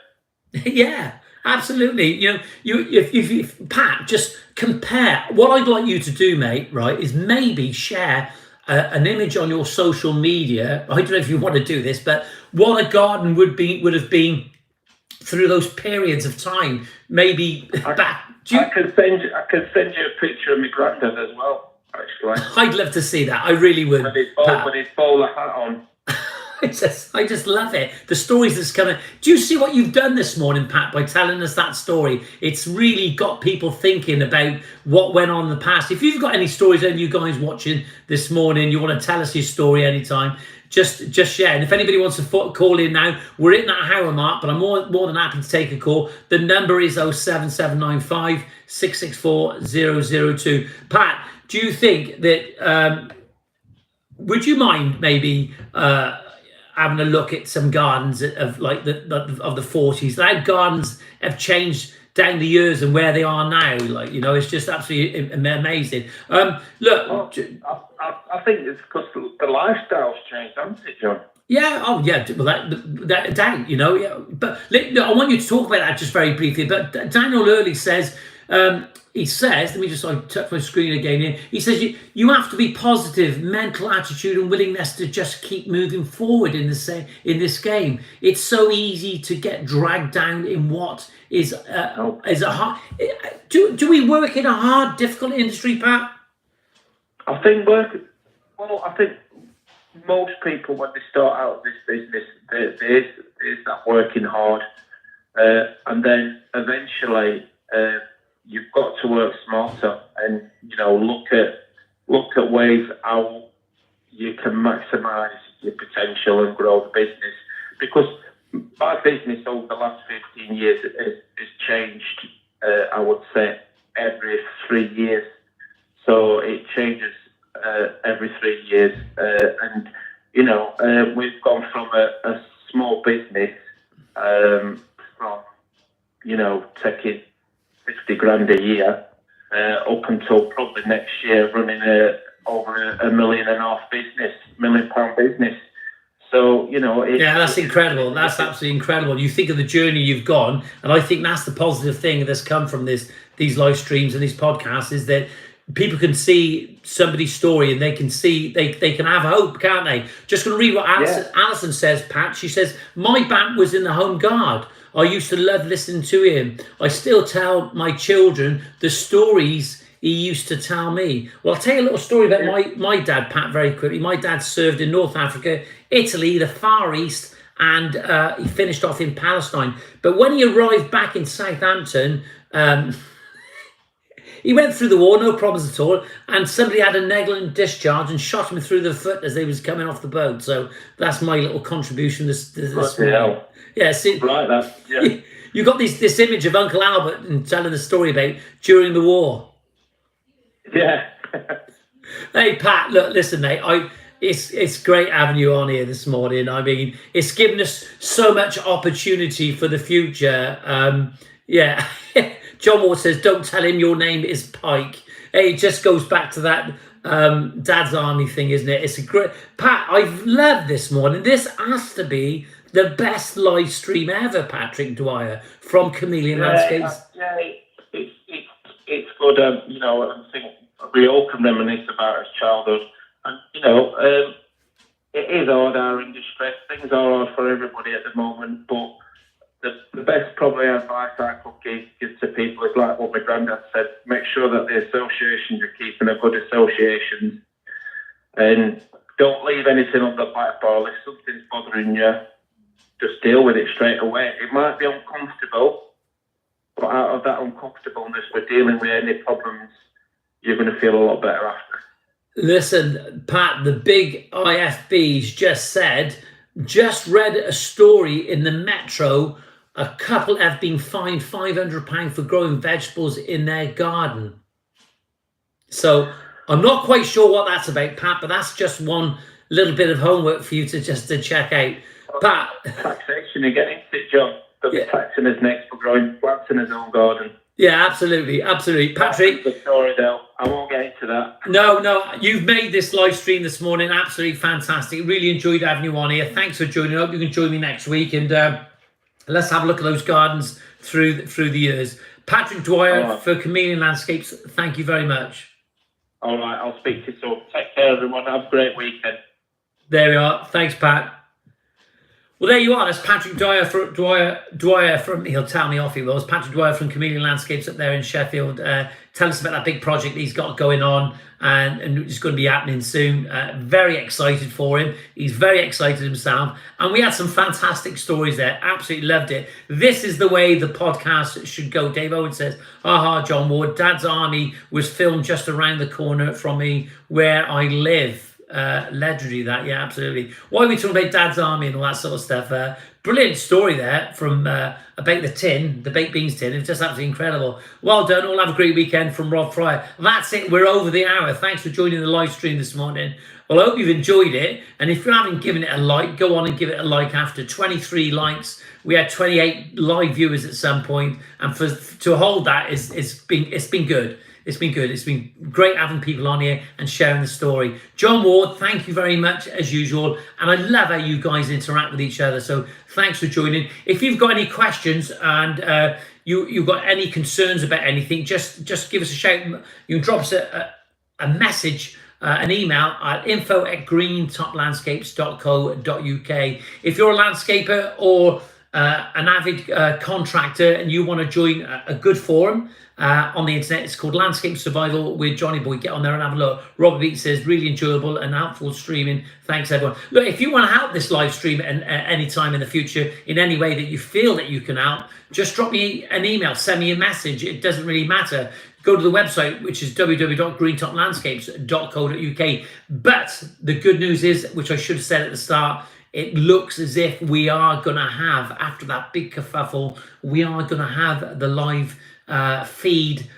Speaker 1: Yeah, absolutely. You know, if Pat, just compare. What I'd like you to do, mate, right, is maybe share an image on your social media. I don't know if you want to do this, but what a garden would have been through those periods of time. Maybe back.
Speaker 3: I can send you a picture of my granddad as well. Actually,
Speaker 1: I'd love to see that. I really would.
Speaker 3: With his bowler hat on.
Speaker 1: I just love it. The stories that's coming. Do you see what you've done this morning, Pat, by telling us that story? It's really got people thinking about what went on in the past. If you've got any stories, any of you guys watching this morning, you want to tell us your story anytime, just share. And if anybody wants to call in now, we're in that hour mark, but I'm more than happy to take a call. The number is 07795 664 002. Pat, do you think that, would you mind maybe having a look at some gardens of like the 40s? How gardens have changed down the years and where they are now. Like, you know, it's just absolutely amazing. Look,
Speaker 3: I think it's because the lifestyle's changed, hasn't it, John?
Speaker 1: Yeah. Oh, yeah. Well, that doubt, you know. Yeah. But look, I want you to talk about that just very briefly. But Daniel Early says. He says, let me just touch my screen again here. He says you have to be positive, mental attitude and willingness to just keep moving forward in this game. It's so easy to get dragged down in what is a hard. Do we work in a hard, difficult industry, Pat?
Speaker 3: I think most people when they start out this business, there is that working hard, and then eventually. You've got to work smarter and, you know, look at ways how you can maximise your potential and grow the business. Because my business over the last 15 years has changed, I would say, every 3 years. So it changes every 3 years. And, you know, we've gone from a small business from, you know, taking 50 grand a year up until probably next year running over £1.5 million business. So, you know...
Speaker 1: Yeah, that's incredible. That's absolutely incredible. You think of the journey you've gone, and I think that's the positive thing that's come from these live streams and these podcasts is that people can see somebody's story and they can see, they can have hope, can't they? Just going to read what Alison says, Pat. She says, my band was in the Home Guard. I used to love listening to him. I still tell my children the stories he used to tell me. Well, I'll tell you a little story about my dad, Pat, very quickly. My dad served in North Africa, Italy, the Far East, and he finished off in Palestine. But when he arrived back in Southampton, he went through the war, no problems at all, and somebody had a negligent discharge and shot him through the foot as they was coming off the boat. So that's my little contribution this morning. Yeah, see,
Speaker 3: right,
Speaker 1: you got this image of Uncle Albert and telling the story about during the war.
Speaker 3: Yeah.
Speaker 1: Hey, Pat, look, listen, mate, it's great having you on here this morning. I mean, it's given us so much opportunity for the future. Yeah. John Ward says, don't tell him your name is Pike. Hey, it just goes back to that Dad's Army thing, isn't it? It's a great... Pat, I've loved this morning. This has to be the best live stream ever, Patrick Dwyer, from Chameleon Landscapes.
Speaker 3: Yeah, it's good. You know, I think we all can reminisce about his childhood. And, you know, it is hard, our industry. Things are hard for everybody at the moment, but the best probably advice I could give to people is like what my granddad said, make sure that the associations are keeping a good association. And don't leave anything on the black ball. If something's bothering you, just deal with it straight away. It might be uncomfortable, but out of that uncomfortableness, we're dealing with any problems, you're going to feel a lot better after.
Speaker 1: Listen, Pat, the big IFBs just read a story in the Metro. A couple have been fined £500 for growing vegetables in their garden. So I'm not quite sure what that's about, Pat, but that's just one little bit of homework for you to check out. Pat.
Speaker 3: Taxation again, isn't it, John? They'll be taxing us next for growing plants in his own garden.
Speaker 1: Yeah, absolutely. Patrick.
Speaker 3: That's the story, though. I won't get into that.
Speaker 1: No, you've made this live stream this morning absolutely fantastic. Really enjoyed having you on here. Thanks for joining. I hope you can join me next week, and let's have a look at those gardens through the years. Patrick Dwyer for Chameleon Landscapes, thank you very much.
Speaker 3: All right, I'll speak to you soon. Take care, everyone. Have a great weekend.
Speaker 1: There we are. Thanks, Pat. Well, there you are. That's Patrick Dwyer from, he'll tell me off he will. It's Patrick Dwyer from Chameleon Landscapes up there in Sheffield. Tell us about that big project he's got going on and it's going to be happening soon. Very excited for him. He's very excited himself. And we had some fantastic stories there. Absolutely loved it. This is the way the podcast should go. Dave Owen says, John Ward, Dad's Army was filmed just around the corner from me where I live. Legendary that, yeah, absolutely. Why are we talking about Dad's Army and all that sort of stuff? Brilliant story there from about the baked beans tin. It's just absolutely incredible. Well done. All have a great weekend from Rob Fryer. That's it. We're over the hour. Thanks for joining the live stream this morning. Well, I hope you've enjoyed it. And if you haven't given it a like, go on and give it a like after 23 likes. We had 28 live viewers at some point, and to hold that it's been good. It's been good. It's been great having people on here and sharing the story. John Ward, thank you very much as usual. And I love how you guys interact with each other. So thanks for joining. If you've got any questions and you've got any concerns about anything, just give us a shout. You can drop us a message, an email at info@greentoplandscapes.co.uk. If you're a landscaper or an avid contractor and you want to join a good forum on the internet, it's called Landscape Survival with Johnyboy. Get on there and have a look. Robert Beat says really enjoyable and helpful streaming. Thanks everyone. Look, if you want to help this live stream at any time in the future in any way that you feel that you can help, just drop me an email, send me a message. It doesn't really matter. Go to the website, which is www.greentoplandscapes.co.uk. But the good news is, which I should have said at the start, it looks as if we are going to have, after that big kerfuffle, we are going to have the live feed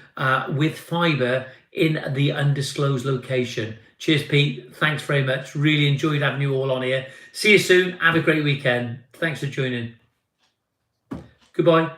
Speaker 1: with fibre in the undisclosed location. Cheers, Pete. Thanks very much. Really enjoyed having you all on here. See you soon. Have a great weekend. Thanks for joining. Goodbye.